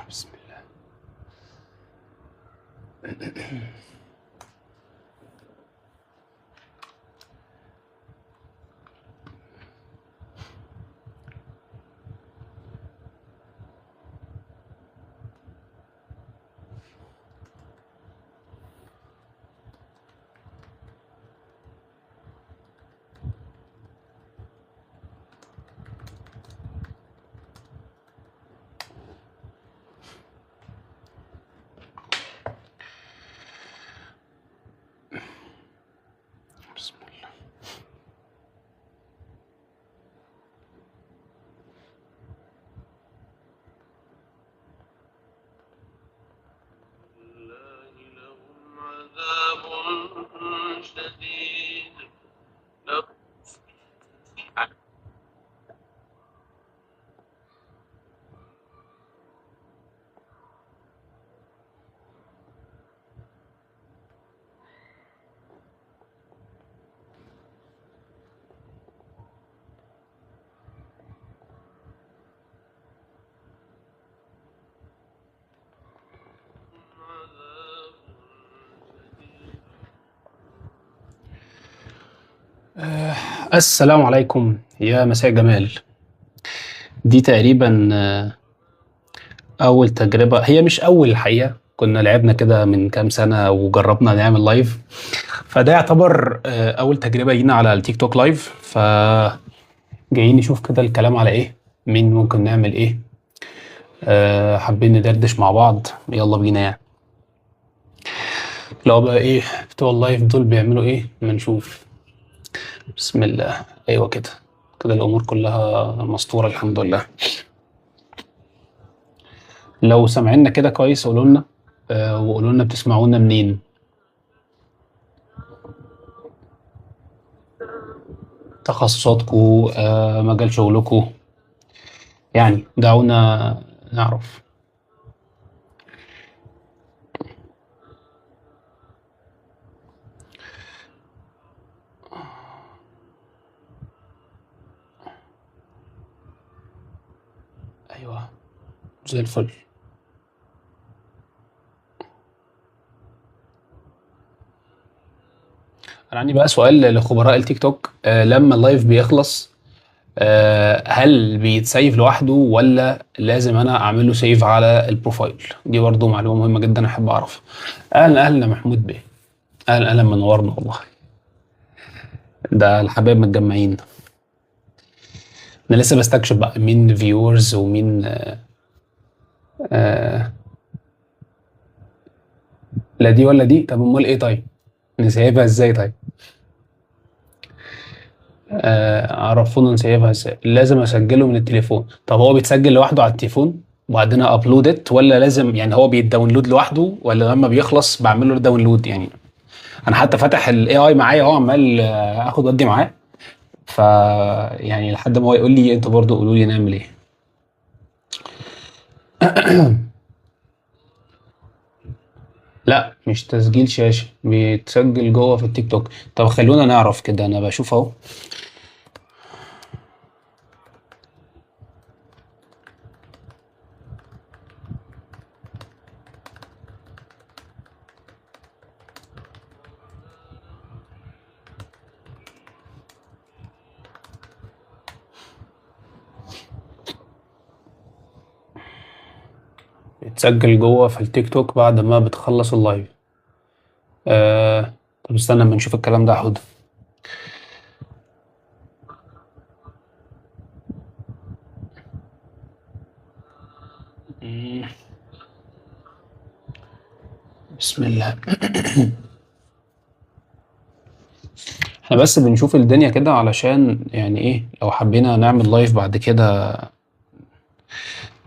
بسم الله. بسم الله. الله لهم عذاب شديد لهم عذاب شديد. السلام عليكم يا مساء جمال. دي تقريبا أول تجربة، هي مش أول الحقيقة، كنا لعبنا كده من كام سنة وجربنا نعمل لايف، فده يعتبر أول تجربة لينا على التيك توك لايف. جايين نشوف كده الكلام على إيه، مين ممكن نعمل إيه. حابين ندردش مع بعض، يلا بينا يعني. لو بقى إيه بتوع اللايف دول بيعملوا إيه ما نشوف. بسم الله. أيوة كده كده الأمور كلها مسطورة الحمد لله. لو سامعيننا كده كويس قولوا لنا، وقولوا لنا بتسمعونا منين، تخصصاتكم، مجال شغلكم، يعني دعونا نعرف. أيوة زي الفل. أنا عندي بقى سؤال لخبراء التيك توك، لما اللايف بيخلص هل بيتسيف لوحده ولا لازم أنا أعمل له سيف على البروفايل؟ دي برضو معلومة مهمة جدا أحب أعرف. أهلا أهلا يا محمود بيه، أهلا أهلا منورنا والله، ده الحبايب متجمعين. أنا لسه بستكشف بقى مين فيورز ومين آه لا دي ولا دي. طب امال ايه؟ طيب نسيبها ازاي؟ طيب عرفونا نسيبها ازاي. لازم اسجله من التليفون. طب هو بيتسجل لوحده على التليفون وبعدين ابلودت، ولا لازم يعني هو بيتداونلود لوحده، ولا لما بيخلص بعمل له داونلود يعني؟ انا حتى فاتح الاي اي معايا اهو، عمال اخد ودي معاه. ف يعني لحد ما هو يقول لي انتوا برضو قولوا لي نعمل ايه. لا مش تسجيل شاشة، بيتسجل جوه في التيك توك. طب خلونا نعرف كده، انا بشوف اهو. بيتسجل جوه في التيك توك بعد ما بتخلص اللايف. طب استنى اما نشوف الكلام ده يا حود. مم، بسم الله. احنا بس بنشوف الدنيا كده علشان يعني ايه، لو حبينا نعمل لايف بعد كده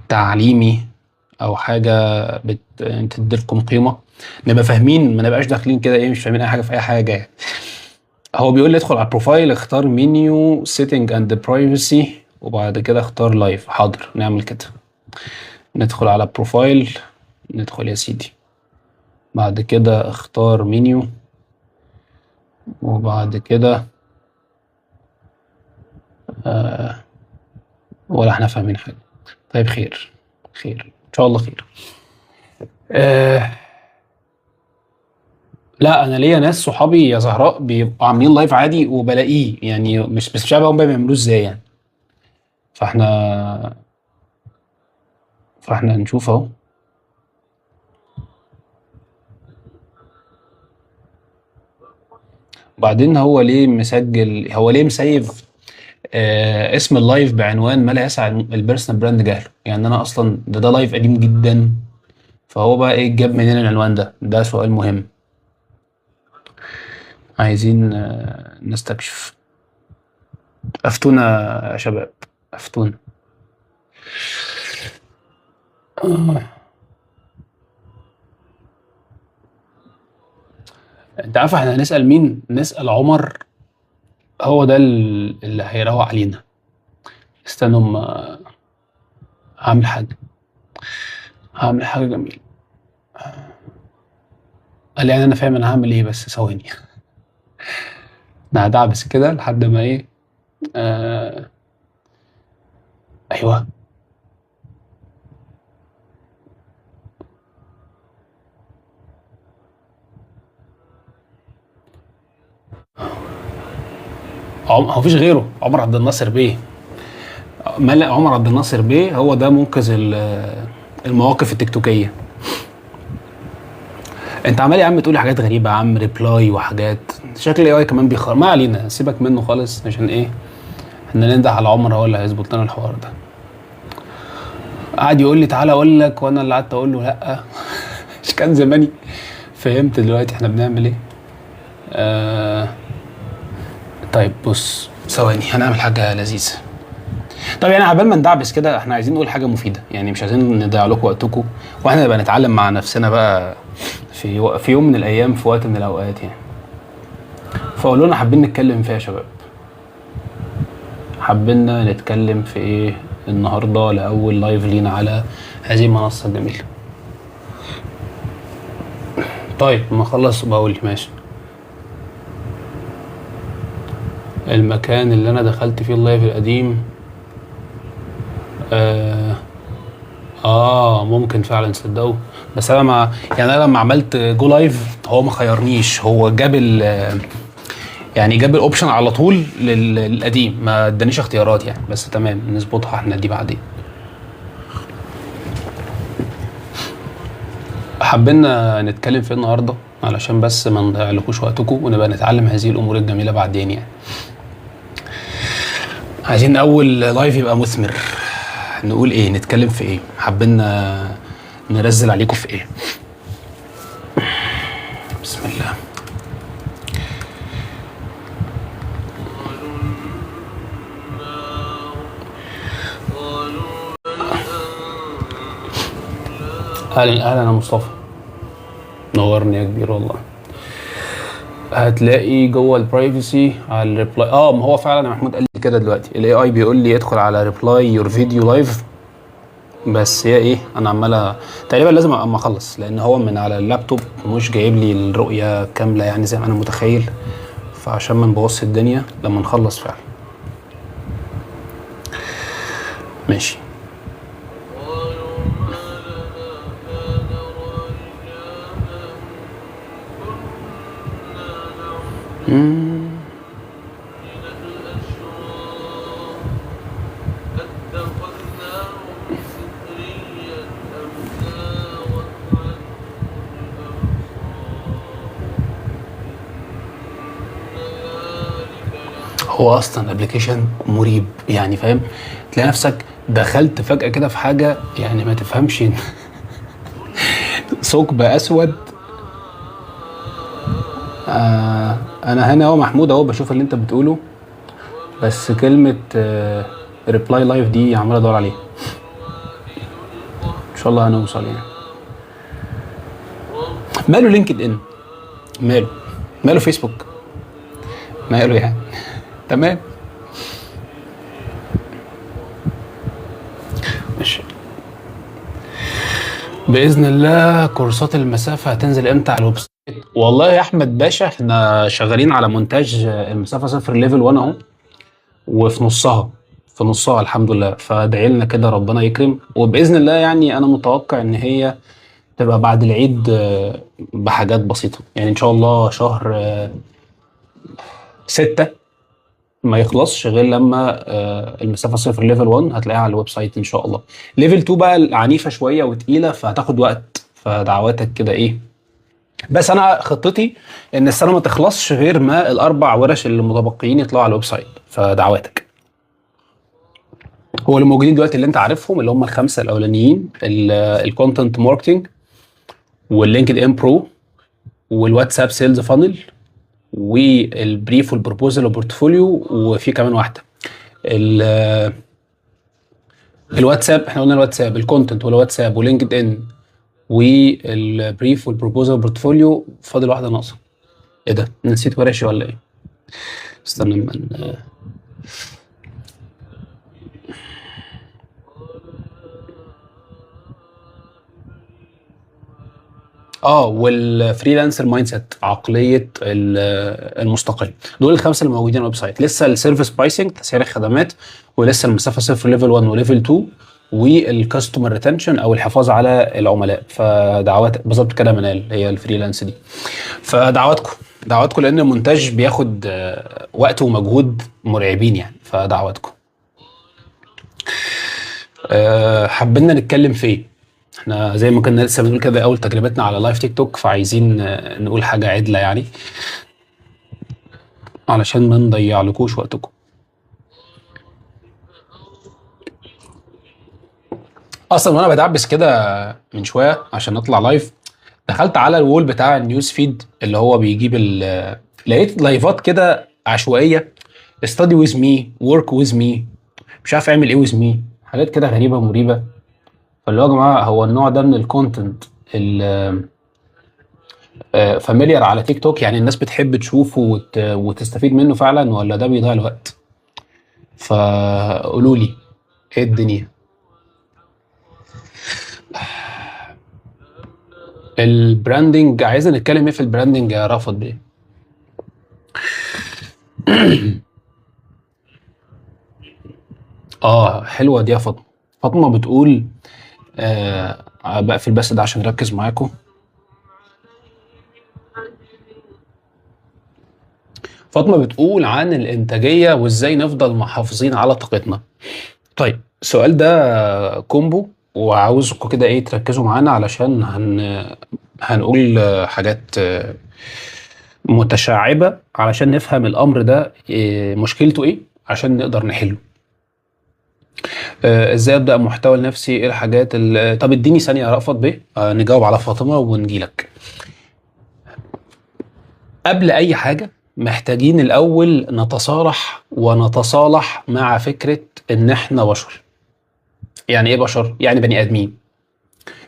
تعليمي او حاجه تديلكم قيمه، نبقى فاهمين، ما نبقاش داخلين كده ايه مش فاهمين اي حاجه في اي حاجه يعني. هو بيقول لي ادخل على البروفايل، اختار منيو سيتنج اند برايفسي، وبعد كده اختار لايف. حاضر نعمل كده. ندخل على بروفايل، ندخل يا سيدي، بعد كده اختار منيو، وبعد كده ولا احنا فاهمين حاجة؟ طيب خير. خير ان شاء الله خير. آه لا انا ليا ناس صحابي يا زهراء بيبقوا عاملين لايف عادي وبلاقيه، يعني مش بس مش عارف هم بيعملوه ازاي يعني. فاحنا فاحنا هنشوف اهو. وبعدين هو ليه مسجل، هو ليه مسيف اسم اللايف بعنوان ما لا يسع البيرسونال براند جهله؟ يعني انا اصلا ده لايف قديم جدا، فهو بقى ايه جاب منين العنوان ده؟ ده سؤال مهم، عايزين نستكشف. افتونا يا شباب، افتونا. آه. انت عارف احنا هنسأل مين؟ نسأل عمر، هو ده اللي هيروق علينا. استنوا اما هعمل حاجة، هعمل حاجة جميلة. قال يعني انا فاهم انا هعمل ايه، بس ثواني. انا هدعبس كده لحد ما ايه. آه ايوه. هو مفيش غيره، عمر عبد الناصر بيه. ملك عمر عبد الناصر بيه هو ده منقذ المواقف التكتوكية. انت عمال يا عم تقولي حاجات غريبة يا عم، ريبلاي وحاجات، شكل الاي اي كمان بيخرب. ما علينا، سيبك منه خالص عشان ايه، احنا ننده على عمر هو اللي هيظبط لنا الحوار ده. قعد يقول لي تعالى اقول لك، وانا اللي قعدت اقول له لا. مش كان زماني فهمت دلوقتي احنا بنعمل ايه. آه طيب بص ثواني، هنعمل حاجة لذيذة. طب يعني عبال ما ندعبس كده، احنا عايزين نقول حاجة مفيدة، يعني مش عايزين نضيع لكم وقتكم، واحنا نبقى نتعلم مع نفسنا بقى في يوم من الايام، في وقت من الاوقات يعني. فقولوا لنا حابين نتكلم فيها يا شباب، حابين نتكلم في ايه النهارده لاول لايف لينا على هذه المنصة الجميلة. طيب ما اخلص بقول لي ماشي. المكان اللي انا دخلت فيه اللايف القديم، ممكن فعلا تصدقوا. بس انا ما يعني انا لما عملت جو لايف هو ما خيرنيش، هو جاب يعني جاب الاوبشن على طول للقديم، ما ادانيش اختيارات يعني. بس تمام نظبطها احنا دي بعدين. حابين نتكلم في النهارده علشان بس ما نضيعلكوش وقتكم، ونبقى نتعلم هذه الامور الجميله بعدين يعني. عايزين اول لايف يبقى مثمر. نقول ايه، نتكلم في ايه، حابين نرزل عليكم في ايه. بسم الله. اهلا اهلا يا مصطفى، نورني يا كبير والله. هتلاقي جوه البرايفسي على الريبلاي، ما هو فعلا يا محمود قال لي كده دلوقتي، الاي اي بيقول لي ادخل على ريبلاي يور فيديو لايف. بس هي ايه، انا عمال تقريبا لازم اما اخلص، لان هو من على اللابتوب مش جايب لي الرؤيه كامله يعني زي ما انا متخيل، فعشان ما نبوظش الدنيا لما نخلص فعلا. ماشي. هو اصلا ابلكيشن مريب يعني، فاهم؟ تلاقي نفسك دخلت فجأة كده في حاجة يعني ما تفهمش. ثقب اسود. انا هنا اهو محمود اهو بشوف اللي انت بتقوله، بس كلمة ريبلاي لايف دي عمال ادور عليها. ان شاء الله هنوصل يعني. ماله لينكد ان، ماله فيسبوك، ماله يعني. تمام ماشي. باذن الله كورسات المسافه هتنزل امتى على الويب سايت؟ والله يا احمد باشا احنا شغالين على مونتاج المسافه صفر ليفل 1 اهو، وفي نصها في نصها الحمد لله. فادعي لنا كده ربنا يكرم، وباذن الله يعني انا متوقع ان هي تبقى بعد العيد بحاجات بسيطه. يعني ان شاء الله شهر 6 ما يخلصش غير لما المسافه صفر ليفل 1 هتلاقيها على الويب سايت ان شاء الله. ليفل 2 بقى عنيفه شويه وتقيله فهتاخد وقت، فدعواتك كده ايه. بس انا خطتي ان السنه ما تخلصش غير ما الاربع ورش اللي متبقيين يطلعوا على الويب سايت، فدعواتك. هو اللي موجودين دلوقتي اللي انت عارفهم اللي هم الخمسه الاولانيين: الكونتنت ماركتنج، واللينكد ان برو، والواتساب سيلز فانل، والبريف والبروبوزال والبورتفوليو، وفي كمان واحده ال- الواتساب. احنا قلنا الواتساب، الكونتنت والواتساب ولينكد ان والبريف والبروبوزال والبورتفوليو. فاضل واحده ناقصه. ايه ده، نسيت ورشي ولا ايه؟ استنى من والفريلانسر مايند سيت، عقليه المستقل. دول الخمسه اللي موجودين على الويب سايت. لسه السيرفيس برايسنج، تسعير الخدمات، ولسه المسافه صفر ليفل 1 وليفل 2، والكاستمر ريتنشن او الحفاظ على العملاء. فدعوات بالظبط كده منال، هي الفريلانس دي. فدعواتكم لان المونتاج بياخد وقت ومجهود مرعبين يعني. فدعواتكم. حابين نتكلم في ايه؟ احنا زي ما كنا لسه بنقول كده اول تجربتنا على لايف تيك توك، فعايزين نقول حاجه عدله يعني علشان ما نضيعلكوش وقتكم. اصلا وانا بدعبس كده من شويه عشان نطلع لايف، دخلت على الوول بتاع النيوز فيد اللي هو بيجيب لقيت لايفات كده عشوائيه: study with me، work with me، مش عارف اعمل ايه with me، حاجات كده غريبه مريبه. فاللي هو يا جماعه، هو النوع ده من الكونتنت فاميليار على تيك توك؟ يعني الناس بتحب تشوفه وتستفيد منه فعلا، ولا ده بيضيع الوقت؟ فقولوا لي ايه الدنيا. البراندنج، عايزين نتكلم ايه في البراندنج يا رافض بيه؟ حلوه دي يا فاطمه. فاطمه بتقول بقفل بس ده عشان نركز معاكم. فاطمه بتقول عن الانتاجيه وازاي نفضل محافظين على طاقتنا. طيب السؤال ده كومبو، وعاوزكم كده ايه تركزوا معانا علشان هنقول حاجات متشعبة علشان نفهم الامر ده مشكلته ايه عشان نقدر نحله. ازاي ابدا محتوى لنفسي، ايه الحاجات طب اديني ثانيه يا رأفت بيه نجاوب على فاطمه ونجيلك. قبل اي حاجه محتاجين الاول نتصارح ونتصالح مع فكره ان احنا بشر. يعني ايه بشر؟ يعني بني ادمين،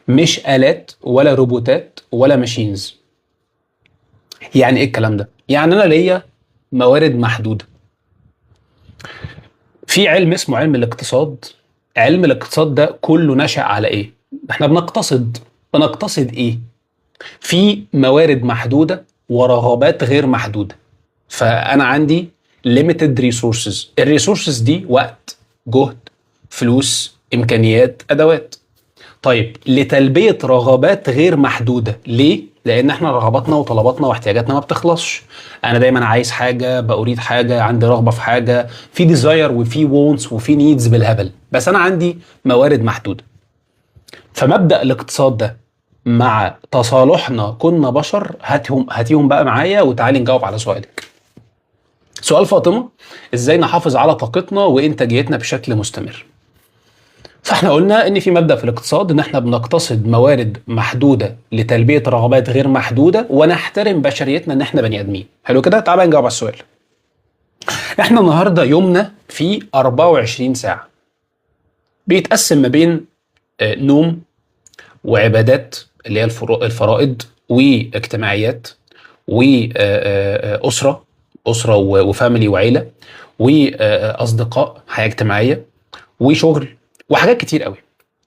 مش آلات ولا روبوتات ولا ماشينز. يعني ايه الكلام ده؟ يعني انا ليا موارد محدوده. في علم اسمه علم الاقتصاد. علم الاقتصاد ده كله نشأ على ايه؟ احنا بنقتصد ايه؟ في موارد محدوده ورغبات غير محدوده. فانا عندي limited resources. الريسورسز دي وقت، جهد، فلوس، امكانيات، ادوات. طيب لتلبية رغبات غير محدودة. ليه؟ لأن احنا رغباتنا وطلباتنا واحتياجاتنا ما بتخلصش. أنا دايما عايز حاجة، بأريد حاجة، عندي رغبة في حاجة، في ديزاير وفي وونتس وفي نيدز بالهبل، بس أنا عندي موارد محدودة. فمبدأ الاقتصاد ده مع تصالحنا كنا بشر، هاتيهم بقى معايا وتعالي نجاوب على سؤالك. سؤال فاطمة: ازاي نحافظ على طاقتنا وانتاجيتنا بشكل مستمر؟ فاحنا قلنا ان في مبدأ في الاقتصاد ان احنا بنقتصد موارد محدودة لتلبية رغبات غير محدودة، ونحترم بشريتنا ان احنا بني ادمين. حلو كده، تعال بقى نجاوب على السؤال. احنا النهارده يومنا فيه 24 ساعة، بيتقسم ما بين نوم وعبادات اللي هي الفرائض، واجتماعيات، وأسرة، وفاميلي وعيلة، وأصدقاء، حياة اجتماعية، وشغل، وحاجات كتير قوي.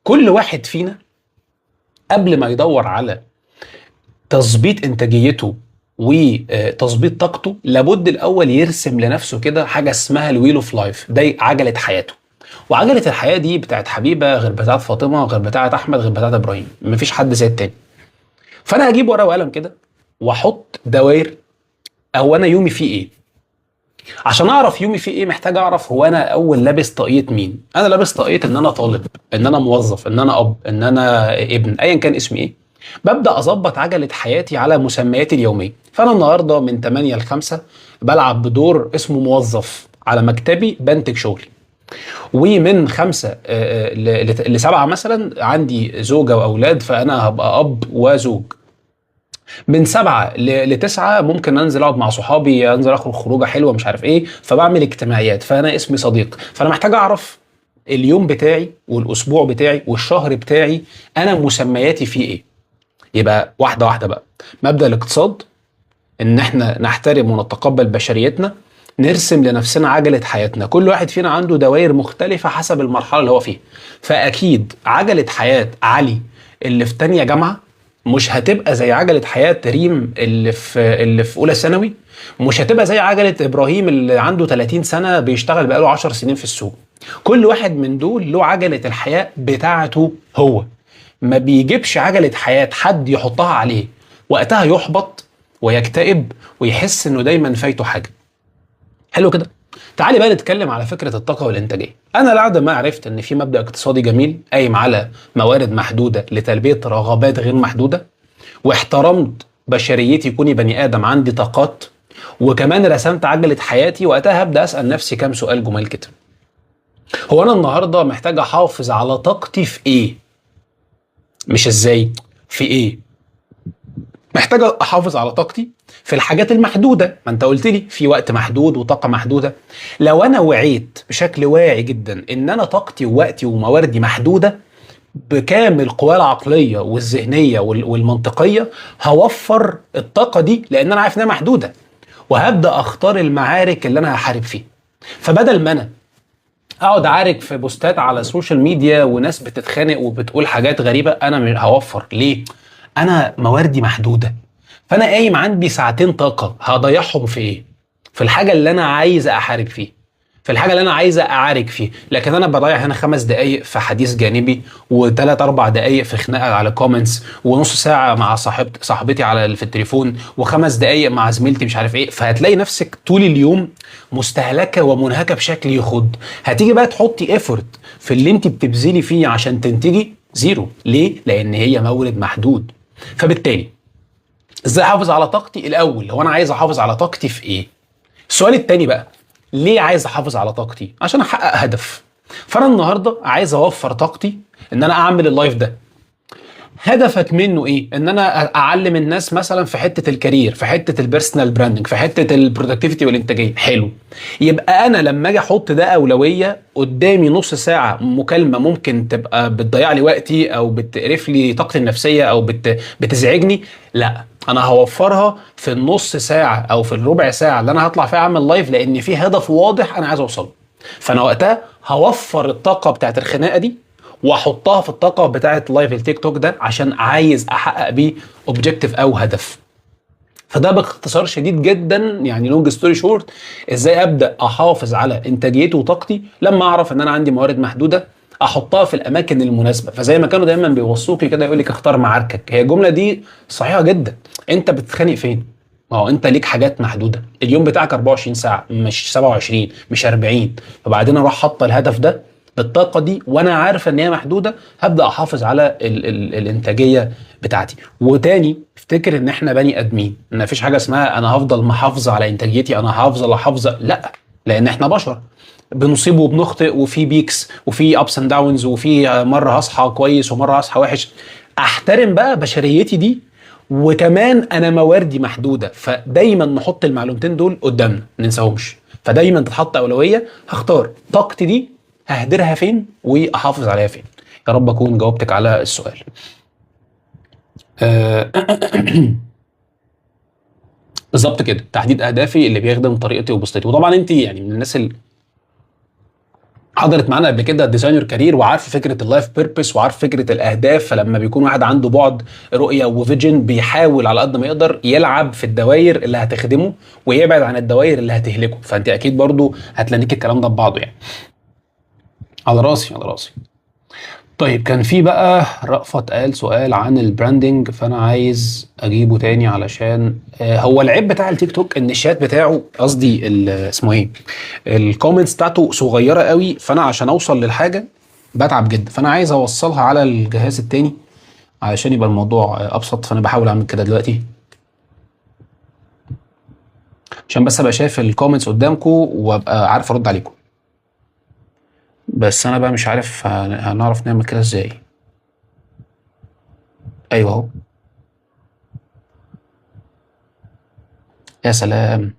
كل واحد فينا قبل ما يدور على تظبيط انتاجيته وتظبيط طاقته، لابد الاول يرسم لنفسه كده حاجه اسمها الويل اوف لايف، ده عجله حياته. وعجله الحياه دي بتاعت حبيبه غير بتاعت فاطمه غير بتاعت احمد غير بتاعت ابراهيم، مفيش حد زي التاني. فانا هجيب ورقه وقلم كده واحط دوائر، او انا يومي فيه ايه. عشان اعرف يومي فيه ايه محتاج اعرف هو انا اول لابس طاقية مين. انا لابس طاقية ان انا طالب، ان انا موظف، ان انا اب، ان انا ابن، ايا كان اسمي ايه. ببدا اظبط عجله حياتي على مسمياتي اليوميه. فانا النهارده من 8 ل 5 بلعب بدور اسمه موظف على مكتبي بنتج شغلي. ومن 5 ل 7 مثلا عندي زوجه واولاد، فانا هبقى اب وزوج. من 7 ل 9 ممكن انزل اقعد مع صحابي، انزل اخرج خروجه حلوه مش عارف ايه، فبعمل اجتماعيات، فانا اسمي صديق. فانا محتاج اعرف اليوم بتاعي والاسبوع بتاعي والشهر بتاعي انا مسمياتي فيه ايه. يبقى واحده واحده بقى. مبدأ الاقتصاد ان احنا نحترم ونتقبل بشريتنا، نرسم لنفسنا عجله حياتنا. كل واحد فينا عنده دوائر مختلفه حسب المرحله اللي هو فيها. فاكيد عجله حياه علي اللي في تانية جامعه مش هتبقى زي عجله حياه ريم اللي في اولى ثانوي، مش هتبقى زي عجله ابراهيم اللي عنده 30 سنه بيشتغل بقاله 10 سنين في السوق. كل واحد من دول له عجله الحياه بتاعته هو. ما بيجيبش عجله حياه حد يحطها عليه، وقتها يحبط ويكتئب ويحس انه دايما فايته حاجه. حلو كده. تعالي بقى نتكلم على فكره الطاقه والانتاجيه. انا بعد ما عرفت ان في مبدا اقتصادي جميل قايم على موارد محدوده لتلبيه رغبات غير محدوده، واحترمت بشريتي كوني بني ادم عندي طاقات، وكمان رسمت عجله حياتي، وقتها هبدا اسال نفسي كام سؤال جمال كده. هو انا النهارده محتاج احافظ على طاقتي في ايه؟ مش ازاي، في ايه؟ محتاج احافظ على طاقتي في الحاجات المحدوده. ما انت قلت لي في وقت محدود وطاقه محدوده. لو انا وعيت بشكل واعي جدا ان انا طاقتي ووقتي ومواردي محدوده بكامل قواي العقليه والذهنيه والمنطقيه، هوفر الطاقه دي لان انا عارف انها محدوده، وهبدا اختار المعارك اللي انا هحارب فيها. فبدل ما انا اقعد اعارك في بوستات على السوشيال ميديا وناس بتتخانق وبتقول حاجات غريبه، انا هوفر ليه؟ انا مواردي محدوده. فانا قايم عندي ساعتين طاقه هضيعهم في ايه؟ في الحاجه اللي انا عايز احارب فيه، في الحاجه اللي انا عايز اعارك فيه. لكن انا بضيع هنا 5 دقائق في حديث جانبي، و3 4 دقائق في خناقه على كومنتس، ونص ساعه مع صاحبتي على في التليفون، و5 دقائق مع زميلتي مش عارف ايه. فهتلاقي نفسك طول اليوم مستهلكه ومنهكه بشكل يخض. هتيجي بقى تحطي ايفورت في اللي انت بتبذلي فيه عشان تنتجي زيرو. ليه؟ لان هي مورد محدود. فبالتالي ازاي احافظ على طاقتي؟ الاول هو انا عايز احافظ على طاقتي في ايه؟ السؤال التاني بقى، ليه عايز احافظ على طاقتي؟ عشان احقق هدف. فانا النهارده عايز اوفر طاقتي ان انا اعمل اللايف ده. هدفك منه ايه؟ ان انا اعلم الناس مثلا في حته الكارير، في حته البيرسونال براندنج، في حته البرودكتيفيتي والانتاجيه. حلو. يبقى انا لما اجي احط ده اولويه، قدامي نص ساعه مكالمه ممكن تبقى بتضيع لي وقتي او بتقرف لي طاقتي النفسيه او بتزعجني، لا انا هوفرها في النص ساعه او في الربع ساعه اللي انا هطلع فيها اعمل لايف، لان في هدف واضح انا عايز اوصله. فانا وقتها هوفر الطاقه بتاعت الخناقه دي واحطها في الطاقه بتاعه لايف التيك توك ده، عشان عايز احقق بيه اوبجيكتيف او هدف. فده باختصار شديد جدا، يعني لونج ستوري شورت، ازاي ابدا احافظ على انتاجيتي وطاقتي لما اعرف ان انا عندي موارد محدوده، احطها في الاماكن المناسبه. فزي ما كانوا دايما بيوصوكي كده يقول لك اختار معاركك. هي الجمله دي صحيحه جدا. انت بتتخانق فين؟ ما هو انت ليك حاجات محدوده. اليوم بتاعك 24 ساعه مش 27 مش 40. فبعدين اروح حاطه الهدف ده بالطاقه دي وانا عارف ان هي محدوده، هبدا احافظ على ال الانتاجيه بتاعتي. وتاني افتكر ان احنا بني ادمين، ان مفيش حاجه اسمها انا هفضل محافظه على انتاجيتي، انا هفضل احافظه، لا. لان احنا بشر بنصيب وبنخطئ، وفي بيكس وفي ابس اند داونز، وفي مره هصحى كويس ومره هصحى وحش. احترم بقى بشريتي دي، وكمان انا مواردي محدوده. فدايما نحط المعلومتين دول قدامنا ما ننساهمش. فدايما تتحط اولويه، هختار طاقتي دي ههدرها فين واحافظ عليها فين. يا رب اكون جاوبتك على السؤال. بالظبط كده، تحديد اهدافي اللي بيخدم طريقتي وبسطتي. وطبعا انت يعني من الناس اللي حضرت معانا قبل كده ديزاينر كارير، وعارف فكره اللايف بيربس، وعارف فكره الاهداف. فلما بيكون واحد عنده بعد رؤيه وفيجن، بيحاول على قد ما يقدر يلعب في الدوائر اللي هتخدمه ويبعد عن الدوائر اللي هتهلكه. فانت اكيد برضو هتلاقيك الكلام ده ببعضه يعني. على راسي على راسي. طيب كان في بقى رأفت قال سؤال عن البراندنج، فانا عايز اجيبه تاني علشان هو العيب بتاع التيك توك ان الشات بتاعه، قصدي اسمه ايه، الكومنتس بتاعته صغيره قوي، فانا عشان اوصل للحاجه بتعب جدا، فانا عايز اوصلها على الجهاز التاني علشان يبقى الموضوع ابسط، فانا بحاول اعمل كده دلوقتي عشان بس ابقى شايف الكومنتس قدامكم وابقى عارف ارد عليكم. بس انا بقى مش عارف هنعرف نعمل كده ازاي. ايوه اهو. يا سلام.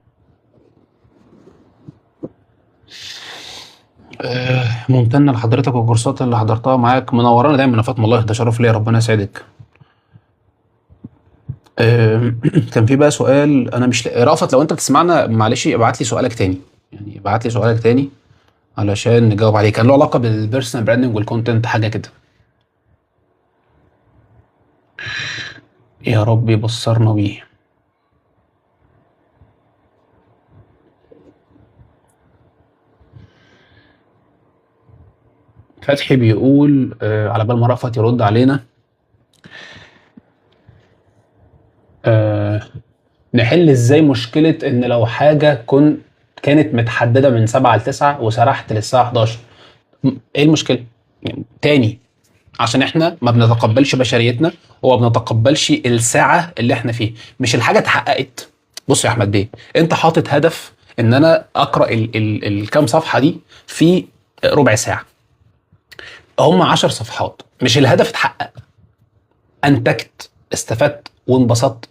ممتنة لحضرتك والكورسات اللي حضرتها معاك، منورانا دايما يا فاطمة، والله ده شرف ليا، ربنا يسعدك. كان في بقى سؤال انا مش رافت، لو انت بتسمعنا معلش ابعت لي سؤالك تاني، يعني ابعت لي سؤالك تاني علشان نجاوب عليه، كان له علاقة بالبيرسونال براندنج والكونتنت حاجة كده. يا رب يبصرنا بيه. فتحي بيقول على بال ما رأفت يرد علينا، نحل ازاي مشكلة ان لو حاجة كانت متحددة من 7 ل 9 وسرحت للساعة 11، ايه المشكلة؟ يعني تاني، عشان احنا ما بنتقبلش بشريتنا وما بنتقبلش الساعة اللي احنا فيه، مش الحاجة اتحققت. بص يا احمد بيه، انت حاطط هدف ان انا اقرأ الكام صفحة دي في ربع ساعة، هم 10 صفحات، مش الهدف اتحقق، انتجت، استفدت وانبسطت،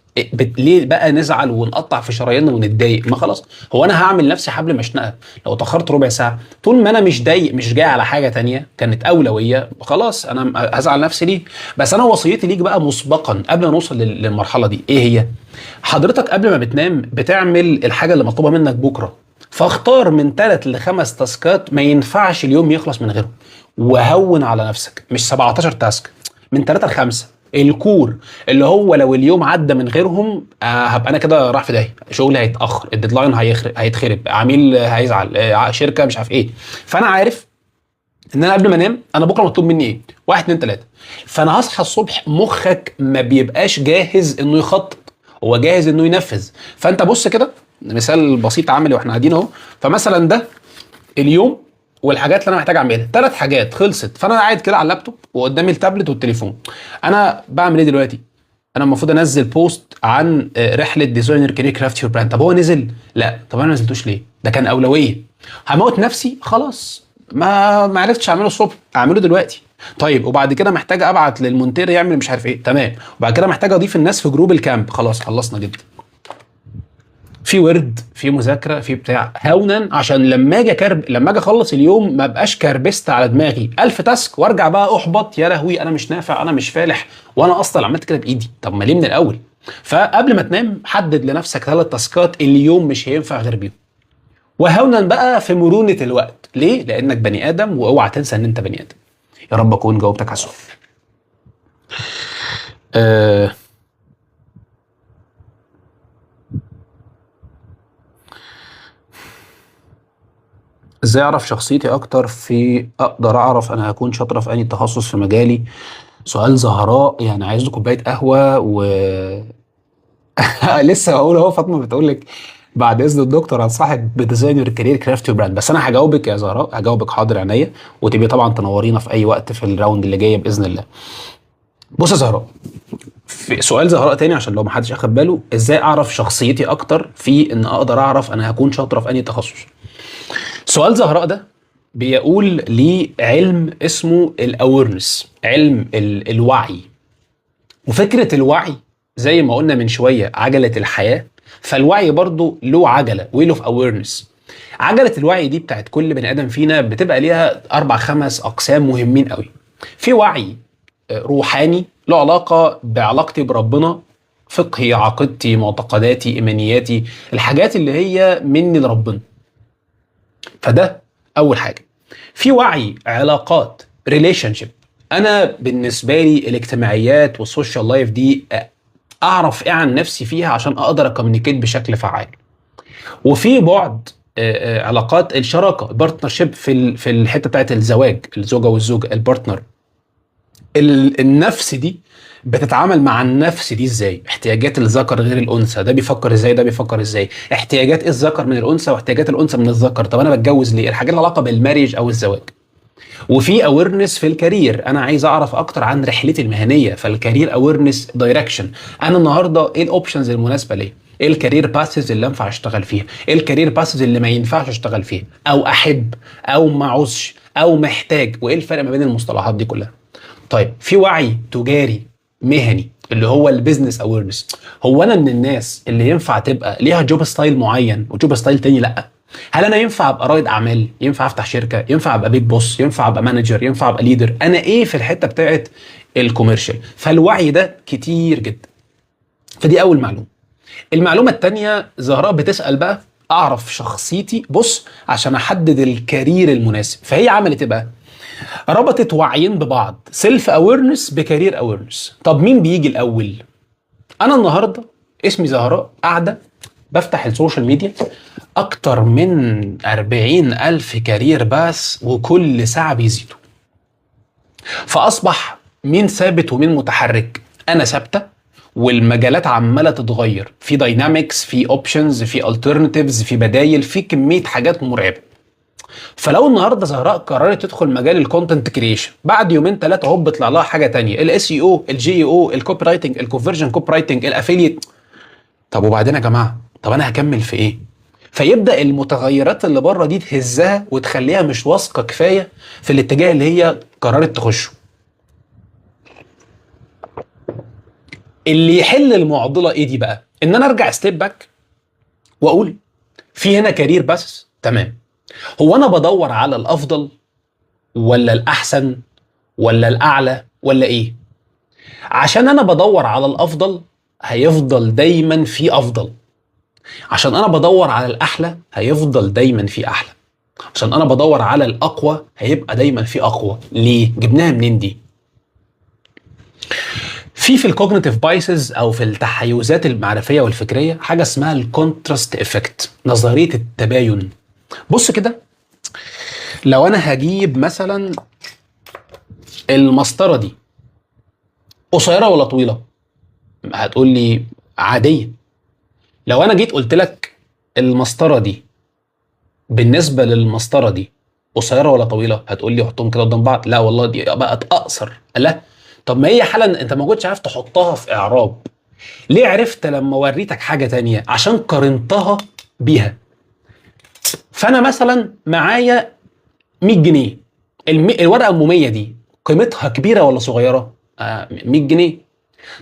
ليه بقى نزعل ونقطع في شراييننا ونتضايق؟ ما خلاص، هو انا هعمل نفسي حبل مشنقه لو اتاخرت ربع ساعه؟ طول ما انا مش ضايق، مش جاي على حاجه تانية كانت اولويه، خلاص انا هزعل نفسي ليه؟ بس انا وصيتي ليك بقى مسبقا قبل ما نوصل للمرحله دي، ايه هي؟ حضرتك قبل ما بتنام بتعمل الحاجه اللي مطلوبه منك بكره، فاختار من 3 ل 5 تاسكات ما ينفعش اليوم يخلص من غيرهم، وهون على نفسك، مش 17 تاسك، من 3 ل 5 الكور، اللي هو لو اليوم عدى من غيرهم هبقى انا كده راح في داهيه، شغلي هيتاخر، الديدلاين هيتخرب، عميل هيزعل، شركه مش عارف ايه. فانا عارف ان انا قبل ما انام انا بكره مطلوب مني ايه، 1 2 3، فانا هصحى الصبح مخك ما بيبقاش جاهز انه يخطط، هو جاهز انه ينفذ. فانت بص كده، مثال بسيط عملي واحنا قاعدين اهو، فمثلا ده اليوم والحاجات اللي انا محتاج اعملها، 3 حاجات خلصت، فانا قاعد كده على اللابتوب وقدامي التابلت والتليفون، انا بعمل ايه دلوقتي؟ انا المفروض انزل بوست عن رحله ديزاينر كارير كرافت يور براند، طب هو نزل؟ لا، طب انا ما نزلتوش ليه؟ ده كان اولويه، هموت نفسي خلاص، ما عرفتش اعمله الصبح، اعمله دلوقتي. طيب وبعد كده محتاج ابعت للمونتير يعمل مش عارف ايه، تمام، وبعد كده محتاج اضيف الناس في جروب الكامب، خلاص خلصنا جدا، في ورد، في مذاكره، في بتاع، هونا عشان لما اجي اخلص اليوم ما بقاش كربست على دماغي 1000 تاسك وارجع بقى احبط، يا لهوي انا مش نافع، انا مش فالح، وانا اصلا عملت كده بايدي، طب ما ليه من الاول؟ فقبل ما تنام حدد لنفسك 3 تاسكات اليوم مش هينفع غير بيهم، وهونا بقى في مرونه الوقت، ليه؟ لانك بني ادم، واوعى تنسى ان انت بني ادم. يا رب اكون جاوبتك على السؤال. أه ازاي اعرف شخصيتي اكتر، اقدر اعرف انا هكون شاطره في انهي تخصص في مجالي؟ سؤال زهراء، يعني عايز له كوبايه قهوه و لسه هقول اهو، فاطمه بتقول لك بعد اذن الدكتور انصحك بديزاينر كارير كرافت براند، بس انا هجاوبك يا زهراء، هجاوبك حاضر عينيا، وتبقي طبعا تنورينا في اي وقت في الراوند اللي جايه باذن الله. بص يا زهراء، في سؤال زهراء تاني عشان لو ما حدش اخد باله، ازاي اعرف شخصيتي اكتر في ان اقدر اعرف انا هكون شاطره في انهي تخصص؟ سؤال زهراء ده بيقول لعلم اسمه الاويرنس، علم الوعي، وفكرة الوعي زي ما قلنا من شوية عجلة الحياة، فالوعي برضو له عجلة ويل اوف اويرنس. عجلة الوعي دي بتاعت كل بني ادم فينا بتبقى ليها 4 5 اقسام مهمين قوي. في وعي روحاني له علاقة بعلاقتي بربنا، فقهي، عقيدتي، معتقداتي، ايمانياتي، الحاجات اللي هي مني لربنا، فده اول حاجه. في وعي علاقات، ريليشن شيب، انا بالنسبه لي الاجتماعيات والسوشيال لايف دي اعرف ايه عن نفسي فيها عشان اقدر اكومينيكيت بشكل فعال. وفي بعد علاقات الشراكه، البارتنرشيب في الحته بتاعت الزواج، الزوجه والزوج، البارتنر. النفس دي بتتعامل مع النفس دي ازاي؟ احتياجات الذكر غير الانثى، ده بيفكر ازاي، ده بيفكر ازاي، احتياجات الذكر من الانثى واحتياجات الانثى من الذكر. طب انا بتجوز ليه؟ الحاجات اللي علاقه بالماريج او الزواج. وفي اويرنس في الكارير، انا عايز اعرف اكتر عن رحلتي المهنيه، فالكارير اويرنس دايركشن. انا النهارده ايه الاوبشنز المناسبه ليا؟ ايه الكارير باسز اللي ينفع اشتغل فيها؟ ايه الكارير باسز اللي ما ينفعش اشتغل فيها، او احب، او ما عوزش، او محتاج؟ وايه الفرق ما بين المصطلحات دي كلها؟ طيب في وعي تجاري مهني اللي هو البيزنس اويرنس. هو انا من الناس اللي ينفع تبقى ليها جوب ستايل معين وجوب ستايل تاني لا؟ هل انا ينفع ابقى رائد اعمال، ينفع افتح شركه، ينفع ابقى بيج بوس، ينفع ابقى مانجر، ينفع ابقى ليدر؟ انا ايه في الحته بتاعت الكوميرشال؟ فالوعي ده كتير جدا. فدي اول معلومه. المعلومه الثانيه، زهراء بتسال بقى اعرف شخصيتي، بص عشان احدد الكارير المناسب. فهي عملت ايه بقى؟ ربطت وعيين ببعض، سيلف اويرنس بكارير اويرنس. طب مين بيجي الاول؟ انا النهارده اسمي زهراء، قاعده بفتح السوشيال ميديا، اكتر من 40,000 كارير باس وكل ساعه بيزيدوا. فاصبح مين ثابت ومين متحرك؟ انا ثابته، والمجالات عماله تتغير، في داينامكس، في اوبشنز، في الترناتيفز، في بدايل، في كميه حاجات مرعبه. فلو النهارده زهراء قررت تدخل مجال الكونتنت كريشن، بعد يومين ثلاثه هوب بيطلع لها حاجه ثانيه، الاس اي او، الجي اي او، الكوبي رايتنج، الكونفرجن كوبي رايتنج، الافيليت. طب وبعدين يا جماعه؟ طب انا هكمل في ايه؟ فيبدا المتغيرات اللي بره دي تهزها وتخليها مش واثقه كفايه في الاتجاه اللي هي قررت تخشه. اللي يحل المعضله ايه دي بقى؟ ان انا ارجع ستيب باك واقول في هنا كارير بس، تمام. هو انا بدور على الافضل ولا الاحسن ولا الاعلى ولا ايه؟ عشان انا بدور على الافضل هيفضل دايما في افضل، عشان انا بدور على الاحلى هيفضل دايما في احلى، عشان انا بدور على الاقوى هيبقى دايما في اقوى. ليه؟ جبناها منين دي؟ في الكوجنيتيف بايسز او في التحيزات المعرفيه والفكريه حاجه اسمها الكونتراست افكت، نظريه التباين. بص كده، لو انا هجيب مثلا المسطره دي، قصيره ولا طويله؟ هتقول لي عاديه. لو انا جيت قلت لك المسطره دي بالنسبه للمسطره دي قصيره ولا طويله؟ هتقول لي حطهم كده قدام بعض، لا والله دي بقت اقصر. لا، طب ما هي حالا انت ما كنتش عارف تحطها في اعراب، ليه عرفت لما وريتك حاجه تانية؟ عشان قارنتها بيها. فانا مثلا معايا 100 جنيه، الورقه الأمومية دي قيمتها كبيره ولا صغيره؟ 100 جنيه.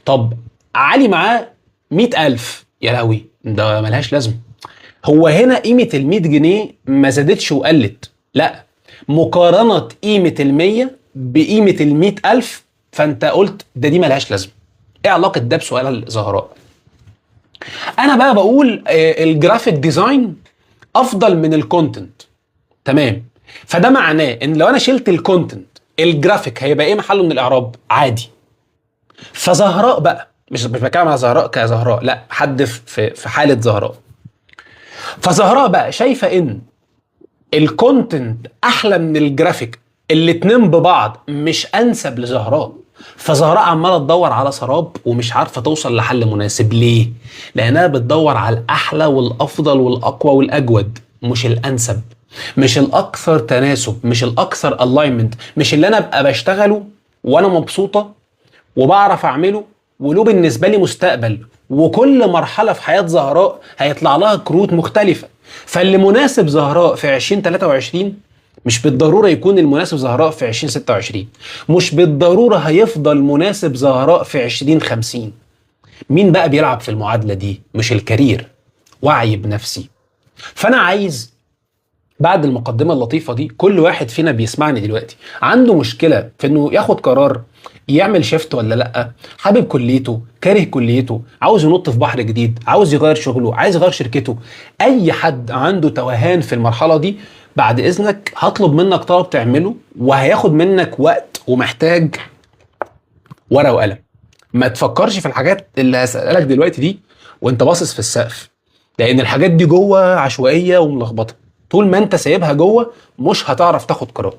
طب علي معاه 100,000، يا لهوي ده ملهاش لازمه. هو هنا قيمه ال 100 جنيه ما زادتش وقلت، لا، مقارنه قيمه ال 100 بقيمه ال 100,000، فانت قلت دي ملهاش لازمه. ايه علاقه ده بسؤال زهراء؟ انا بقى بقول الجرافيك ديزاين افضل من الكونتنت، تمام. فده معناه ان لو انا شلت الكونتنت، الجرافيك هيبقى ايه محله من الاعراب؟ عادي. فزهراء بقى، مش بتكلم على زهراء كزهراء، لا، حد في حاله زهراء. فزهراء بقى شايفه ان الكونتنت احلى من الجرافيك، الاتنين ببعض مش انسب لزهراء. فزهراء عماله تدور على سراب ومش عارفه توصل لحل مناسب. ليه؟ لانها بتدور على الاحلى والافضل والاقوى والاجود، مش الانسب، مش الاكثر تناسب، مش الاكثر الاينمنت، مش اللي انا ابقى بشتغله وانا مبسوطه وبعرف اعمله وله بالنسبه لي مستقبل. وكل مرحله في حياه زهراء هيطلع لها كروت مختلفه، فاللي مناسب زهراء في 2023 مش بالضروره يكون المناسب زهراء في 2026، مش بالضروره هيفضل مناسب زهراء في 2050. مين بقى بيلعب في المعادله دي؟ مش الكارير، وعي بنفسي. فانا عايز بعد المقدمه اللطيفه دي، كل واحد فينا بيسمعني دلوقتي عنده مشكله في انه ياخد قرار يعمل شيفت ولا لا، حابب كليته، كاره كليته، عاوز ينط في بحر جديد، عاوز يغير شغله، عايز يغير شركته. اي حد عنده توهان في المرحله دي، بعد اذنك هطلب منك طلب تعمله وهياخد منك وقت ومحتاج ورقه وقلم. ما تفكرش في الحاجات اللي هسألك دلوقتي دي وانت باصص في السقف، لان الحاجات دي جوه عشوائيه وملخبطه. طول ما انت سايبها جوه مش هتعرف تاخد قرار.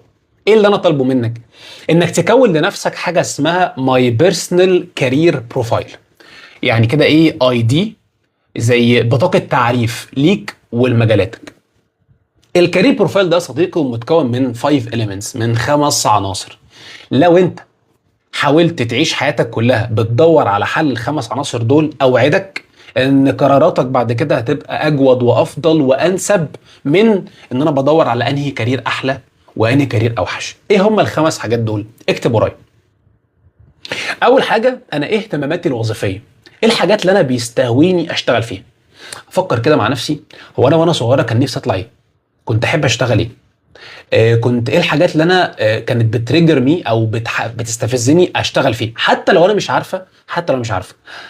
ايه اللي انا طالبه منك؟ انك تكون لنفسك حاجه اسمها ماي بيرسونال كارير بروفايل. يعني كده ايه اي دي، زي بطاقه تعريف ليك ولمجالاتك. الكارير بروفايل ده يا صديقي متكون من 5 elements، من 5 عناصر. لو انت حاولت تعيش حياتك كلها بتدور على حل ال5 عناصر دول، اوعدك ان قراراتك بعد كده هتبقى اجود وافضل وانسب من ان انا بدور على انهي كارير احلى وانهي كارير اوحش. ايه هم ال5 حاجات دول؟ اكتب ورايا. اول حاجه، انا ايه اهتماماتي الوظيفيه؟ ايه الحاجات اللي انا بيستهويني اشتغل فيها؟ افكر كده مع نفسي، هو انا وانا صغيره كان نفسي اطلع ايه؟ كنت احب اشتغل ايه؟ كنت ايه الحاجات اللي انا كانت بتريجر مي او بتستفزني اشتغل فيه، حتى لو انا مش عارفه.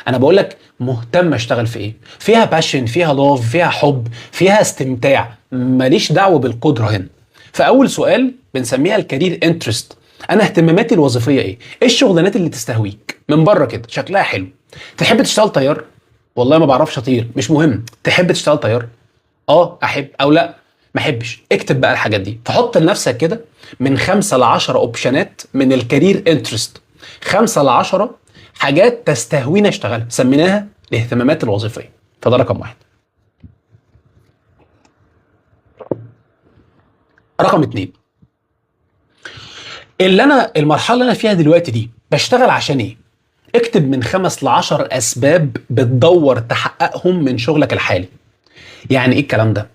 انا بقول لك مهتم اشتغل في ايه، فيها باشن، فيها لوف، فيها حب، فيها استمتاع، ماليش دعوه بالقدره هنا. فاول سؤال بنسميها الكارير انترست. انا اهتماماتي الوظيفيه ايه؟ ايه الشغلانات اللي تستهويك من بره كده شكلها حلو؟ تحب تشتغل طيار؟ والله ما بعرفش اطير، مش مهم. تحب تشتغل طيار؟ اه احب، او لا ما احبش. اكتب بقى الحاجات دي، فحط لنفسك كده من 5 ل10 اوبشنات من الكارير انترست. 5 ل10 حاجات تستهوينا اشتغلها، سميناها الاهتمامات الوظيفيه. فده رقم 1. رقم 2، المرحله اللي انا فيها دلوقتي دي بشتغل عشان ايه؟ اكتب من 5 ل10 اسباب بتدور تحققهم من شغلك الحالي. يعني ايه الكلام ده؟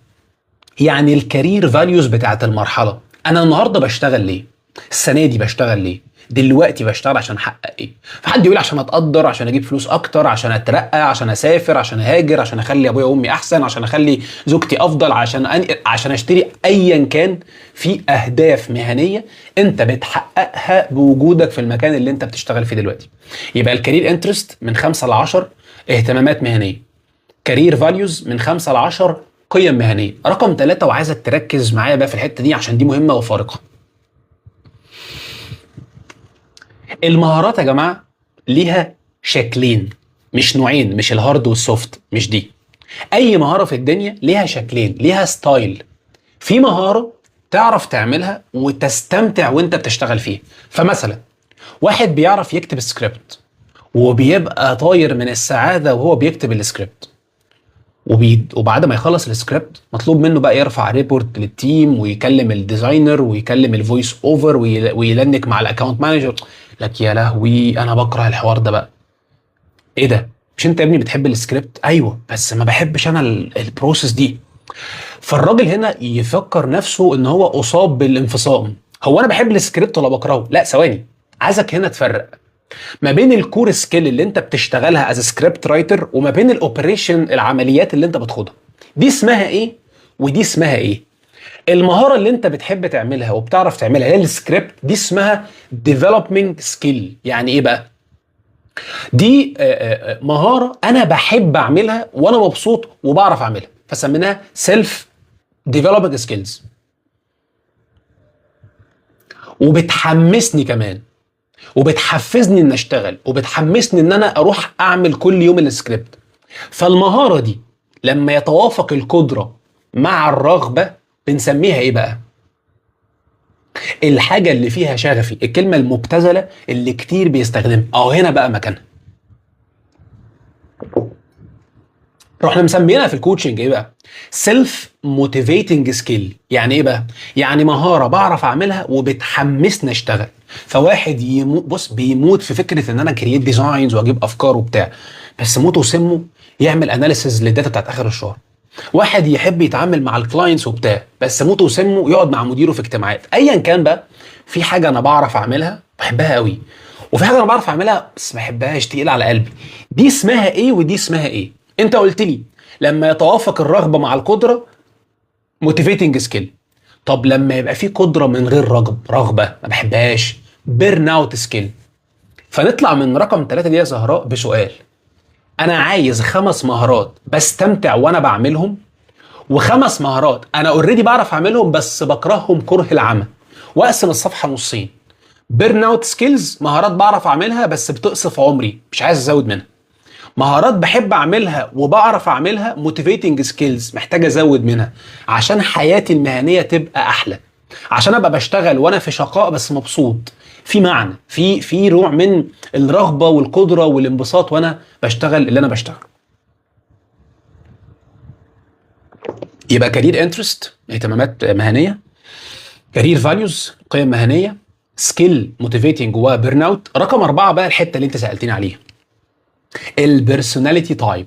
يعني الكارير فاليوز بتاعت المرحله. انا النهارده بشتغل ليه؟ السنه دي بشتغل ليه؟ دلوقتي بشتغل عشان احقق ايه؟ فحد يقول عشان اتقدر، عشان اجيب فلوس اكتر، عشان اترقى، عشان اسافر، عشان اهاجر، عشان اخلي ابويا وامي احسن، عشان اخلي زوجتي افضل، عشان اشتري. ايا كان، في اهداف مهنيه انت بتحققها بوجودك في المكان اللي انت بتشتغل فيه دلوقتي. يبقى الكارير انترست من 5 ل10 اهتمامات مهنيه. كارير فاليوز من 5 ل10 قيم مهنيه. رقم 3، وعايزك تركز معايا بقى في الحته دي عشان دي مهمه وفارقه. المهارات يا جماعه ليها شكلين، مش نوعين، مش الهارد والسوفت، مش دي. اي مهاره في الدنيا ليها شكلين، ليها ستايل. في مهاره تعرف تعملها وتستمتع وانت بتشتغل فيها. فمثلا واحد بيعرف يكتب سكريبت وبيبقى طاير من السعاده وهو بيكتب السكريبت، وبعد ما يخلص السكريبت مطلوب منه بقى يرفع ريبورت للتيم ويكلم الديزاينر ويكلم الفويس اوفر ويلنك مع الاكونت مانجر. لك يا لهوي، انا بكره الحوار ده بقى. ايه ده؟ مش انت يا ابني بتحب السكريبت؟ ايوه، بس ما بحبش انا البروسيس دي. فالراجل هنا يفكر نفسه ان هو اصاب بالانفصام. هو انا بحب السكريبت ولا بكرهه؟ لا ثواني، عايزك هنا تفرق ما بين الكور سكيل اللي انت بتشتغلها از سكريبت رايتر وما بين الاوبريشن، العمليات اللي انت بتاخدها. دي اسمها ايه ودي اسمها ايه؟ المهاره اللي انت بتحب تعملها وبتعرف تعملها هي السكريبت، دي اسمها ديفلوبمنج سكيل. يعني ايه بقى؟ دي مهاره انا بحب اعملها وانا مبسوط وبعرف اعملها، فسميناها سيلف ديفلوبمنج سكيلز. وبتحمسني كمان، وبتحفزني ان اشتغل، وبتحمسني ان انا اروح اعمل كل يوم السكريبت. فالمهاره دي لما يتوافق القدره مع الرغبه بنسميها ايه بقى؟ الحاجه اللي فيها شغفي، الكلمه المبتذله اللي كتير بيستخدمها. هنا بقى مكانها. رحنا مسمينها في الكوتشنج ايه بقى؟ سيلف موتيفيتنج سكيل. يعني ايه بقى؟ يعني مهاره بعرف اعملها وبتحمسني اشتغل. فواحد بص بيموت في فكره ان انا كرييت ديزاينز واجيب افكار وبتاع، بس موته وسمه يعمل اناليسز للداتا بتاعت اخر الشهر. واحد يحب يتعامل مع الكلاينتس وبتاع، بس موته وسمه يقعد مع مديره في اجتماعات. ايا كان بقى، في حاجه انا بعرف اعملها بحبها قوي، وفي حاجه انا بعرف اعملها بس ما بحبهاش، تقيل على قلبي. دي اسمها ايه ودي اسمها ايه؟ انت قلت لي لما يتوافق الرغبه مع القدره موتيفيتنج سكيل. طب لما يبقى في قدره من غير رغبه ما بحبهاش، بيرن اوت سكيل. فنطلع من رقم 3 دي يا زهراء بسؤال: انا عايز 5 مهارات بستمتع وانا بعملهم، و5 مهارات انا اوريدي بعرف اعملهم بس بكرههم كره العمى. واقسم الصفحه نصين: بيرن اوت سكيلز، مهارات بعرف اعملها بس بتقصف عمري مش عايز ازود منها. مهارات بحب اعملها وبعرف اعملها، موتيفيتنج سكيلز محتاج ازود منها عشان حياتي المهنيه تبقى احلى، عشان ابقى بشتغل وانا في شقاء بس مبسوط، في معنى، في نوع من الرغبه والقدره والانبساط وانا بشتغل اللي انا بشتغله. يبقى كارير انترست، اهتمامات مهنيه، كارير فاليوز، قيم مهنيه، سكيل موتيفيتنج وبيرن اوت. رقم 4 بقى الحته اللي انت سالتني عليها، البيرسوناليتي تايب،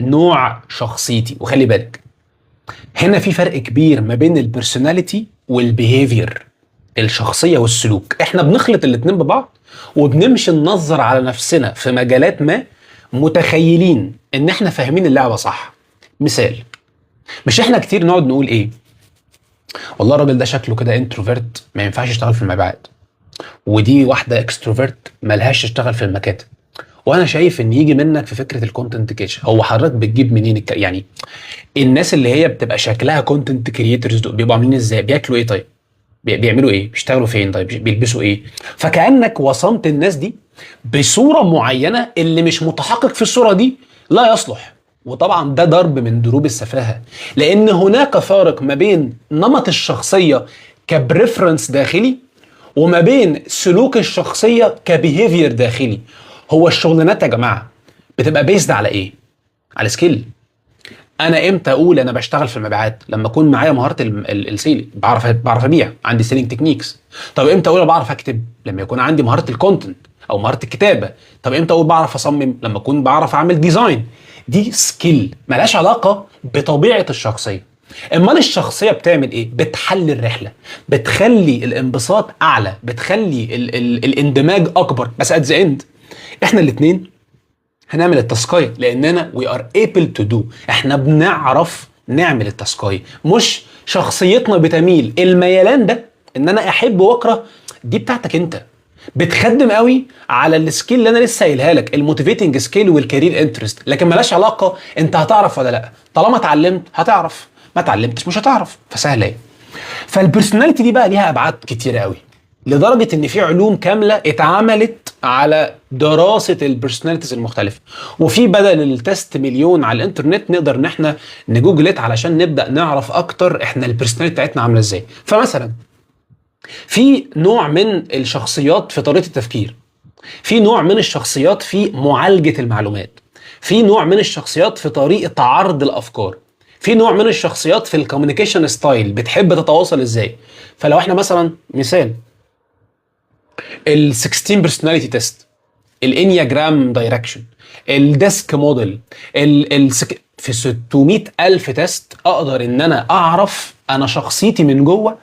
نوع شخصيتي. وخلي بالك هنا في فرق كبير ما بين البيرسوناليتي والبيهيفير، الشخصيه والسلوك. احنا بنخلط الاتنين ببعض وبنمشي ننظر على نفسنا في مجالات ما متخيلين ان احنا فاهمين اللعبه صح. مثال، مش احنا كتير نقعد نقول ايه، والله الراجل ده شكله كده انتروفيرت ما ينفعش يشتغل في المبيعات، ودي واحده اكستروفيرت ملهاش تشتغل في المكاتب، وانا شايف ان يجي منك في فكره الكونتنت كريشن. هو حضرتك بتجيب منين يعني الناس اللي هي بتبقى شكلها كونتنت كريتورز دول بيبقوا عاملين ازاي؟ بياكلوا ايه؟ طيب بيعملوا ايه؟ بيشتغلوا فين؟ طيب بيلبسوا ايه؟ فكانك وصمت الناس دي بصوره معينه، اللي مش متحقق في الصوره دي لا يصلح. وطبعا ده ضرب من ضروب السفاهه، لان هناك فارق ما بين نمط الشخصيه كبريفرنس داخلي وما بين سلوك الشخصيه كبيهيفير داخلي. هو الشغلانات يا جماعه بتبقى بيزد على ايه؟ على سكيل. انا امتى اقول انا بشتغل في المبيعات؟ لما اكون معايا مهاره السيل، بعرف ابيع، عندي سيلينج تكنيكس. طب امتى اقول بعرف اكتب؟ لما يكون عندي مهاره الكونتنت او مهاره الكتابه. طب امتى اقول بعرف اصمم؟ لما اكون بعرف اعمل ديزاين. دي سكيل ملهاش علاقه بطبيعه الشخصيه. امال الشخصيه بتعمل ايه؟ بتحلي الرحله، بتخلي الانبساط اعلى، بتخلي الاندماج اكبر. بس ات ذا اند احنا الاثنين هنعمل التاسكايه، لاننا وي ار ايبل تو دو، احنا بنعرف نعمل التاسكايه. مش شخصيتنا بتميل الميلان ده ان انا احب واكره، دي بتاعتك انت. بتخدم قوي على السكيل اللي انا لسه قايلها لك، الموتيفيتنج سكيل والكارير انترست، لكن ملاش علاقه انت هتعرف ولا لا. طالما اتعلمت هتعرف، ما اتعلمتش مش هتعرف، فسهله ايه. فالبرسوناليتي دي بقى ليها ابعاد كتيره قوي، لدرجه ان في علوم كامله اتعملت على دراسه البرسوناليتيز المختلفه. وفي بدل التست مليون على الانترنت نقدر ان احنا نجوجلت علشان نبدا نعرف اكتر احنا البرسوناليتي بتاعتنا عامله ازاي. فمثلا في نوع من الشخصيات في طريقه التفكير، في نوع من الشخصيات في معالجه المعلومات، في نوع من الشخصيات في طريقه عرض الافكار، في نوع من الشخصيات في الكوميونيكيشن ستايل، بتحب تتواصل ازاي. فلو احنا مثلا مثال ال 16 personality تيست، الانياجرام دايركشن، الديسك موديل، في 600 ألف تيست أقدر إن أنا أعرف أنا شخصيتي من جوه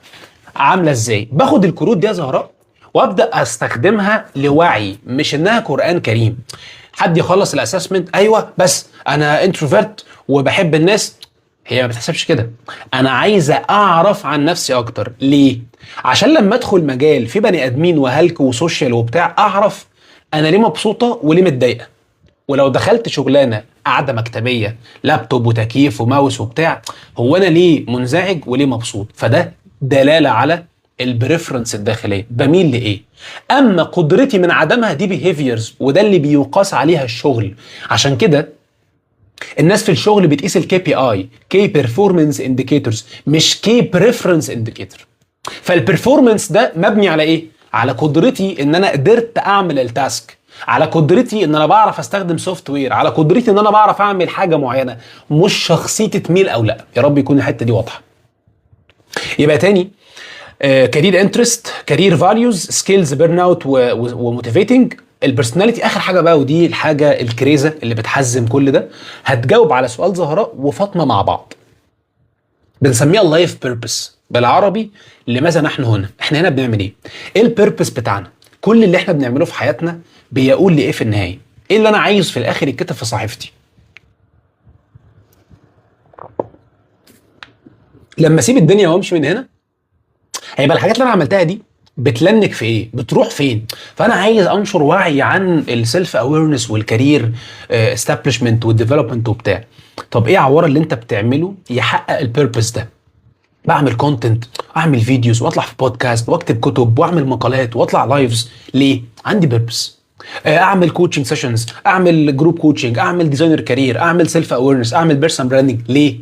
عاملة إزاي. باخد الكروت دي يا زهراء وأبدأ أستخدمها لوعي، مش إنها قرآن كريم. حد يخلص الأسسمنت، أيوه بس أنا انتروفيرت وبحب الناس، هي ما بتحسبش كده. انا عايزه اعرف عن نفسي اكتر. ليه؟ عشان لما ادخل مجال في بني ادمين وهلك وسوشيال وبتاع، اعرف انا ليه مبسوطه وليه متضايقه. ولو دخلت شغلانه قاعده مكتبيه، لابتوب وتكييف وماوس وبتاع، هو انا ليه منزعج وليه مبسوط؟ فده دلاله على البريفرنس الداخليه، بميل لايه. اما قدرتي من عدمها دي بيهيفيرز، وده اللي بيقاس عليها الشغل. عشان كده الناس في الشغل بتقيس الكي بي اي، كي بيرفورمانس انديكيتورز، مش كي بريفرنس انديكيتور. فالبرفورمانس ده مبني على ايه؟ على قدرتي ان انا قدرت اعمل التاسك، على قدرتي ان انا بعرف استخدم سوفت وير، على قدرتي ان انا بعرف اعمل حاجه معينه، مش شخصيتي تميل او لا. يا رب يكون الحته دي واضحه. يبقى تاني، كارير انترست، كارير فاليوز، سكيلز، بيرن اوت وموتيفيتنج. البرسوناليتي اخر حاجه بقى، ودي الحاجه الكريزه اللي بتحزم كل ده. هتجاوب على سؤال زهراء وفاطمه مع بعض، بنسميها اللايف بيربس بالعربي. لماذا نحن هنا؟ احنا هنا بنعمل ايه؟ ايه البيربس بتاعنا؟ كل اللي احنا بنعمله في حياتنا بيقول لي ايه في النهايه؟ ايه اللي انا عايز في الاخر يتكتب في صحيفتي؟ لما اسيب الدنيا وامشي من هنا، هيبقى الحاجات اللي انا عملتها دي بتلنك في ايه؟ بتروح فين؟ فانا عايز انشر وعي عن السيلف اويرنس والكارير استابليشمنت والديفلوبمنت وبتاع. طب ايه عوار اللي انت بتعمله يحقق البيربس ده؟ بعمل كونتنت، اعمل فيديوز، واطلع في بودكاست، واكتب كتب، واعمل مقالات، واطلع لايفز. ليه؟ عندي بيربس. اعمل كوتشنج سيشنز، اعمل جروب كوتشنج، اعمل ديزاينر كارير، اعمل سيلف اويرنس، اعمل بيرسونال براندنج. ليه؟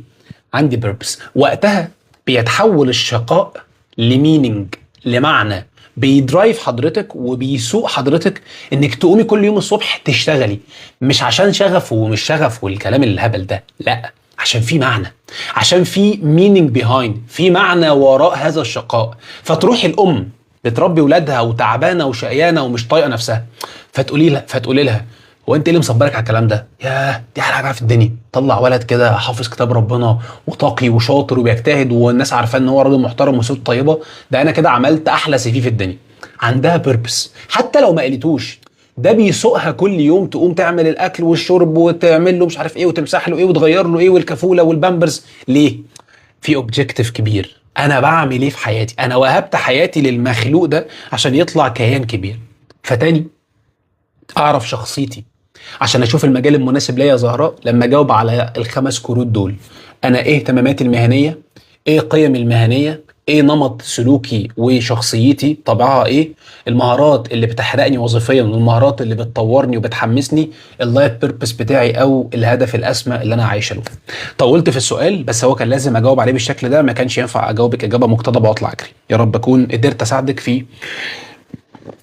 عندي بيربس. وقتها بيتحول الشقاء لميننج، لمعنى بيدرايف حضرتك وبيسوق حضرتك انك تقومي كل يوم الصبح تشتغلي، مش عشان شغف ومش شغف والكلام الهبل ده، لا، عشان في معنى، عشان في meaning behind، في معنى وراء هذا الشقاء. فتروح الام بتربي ولادها وتعبانه وشقيانه ومش طايقه نفسها، فتقولي لها هو انت إيه اللي مصبرك على الكلام ده؟ ياه، دي احلى حاجه في الدنيا، طلع ولد كده حافظ كتاب ربنا وتقي وشاطر وبيجتهد والناس عارفه ان هو راجل محترم وصوت طيبه، ده انا كده عملت احلى سي في الدنيا. عندها بيربس حتى لو ما قالتوش، ده بيسوقها كل يوم تقوم تعمل الاكل والشرب وتعمل له مش عارف ايه وتمسح له ايه وتغير له ايه والكفوله والبامبرز. ليه؟ في اوبجيكتيف كبير، انا بعمل ايه في حياتي، انا وهبت حياتي للمخلوق ده عشان يطلع كيان كبير. فتاني، اعرف شخصيتي عشان اشوف المجال المناسب ليا يا زهراء لما اجاوب على الخمس كروت دول. انا ايه اهتماماتي المهنيه، ايه قيمي المهنيه، ايه نمط سلوكي وشخصيتي طبعها ايه، المهارات اللي بتحرقني وظيفيا والمهارات اللي بتطورني وبتحمسني، اللايف بيربس بتاعي او الهدف الاسمى اللي انا عايش له. طولت في السؤال بس هو كان لازم اجاوب عليه بالشكل ده، ما كانش ينفع اجاوبك اجابه مقتضبه واطلع اجري. يا رب اكون قدرت اساعدك في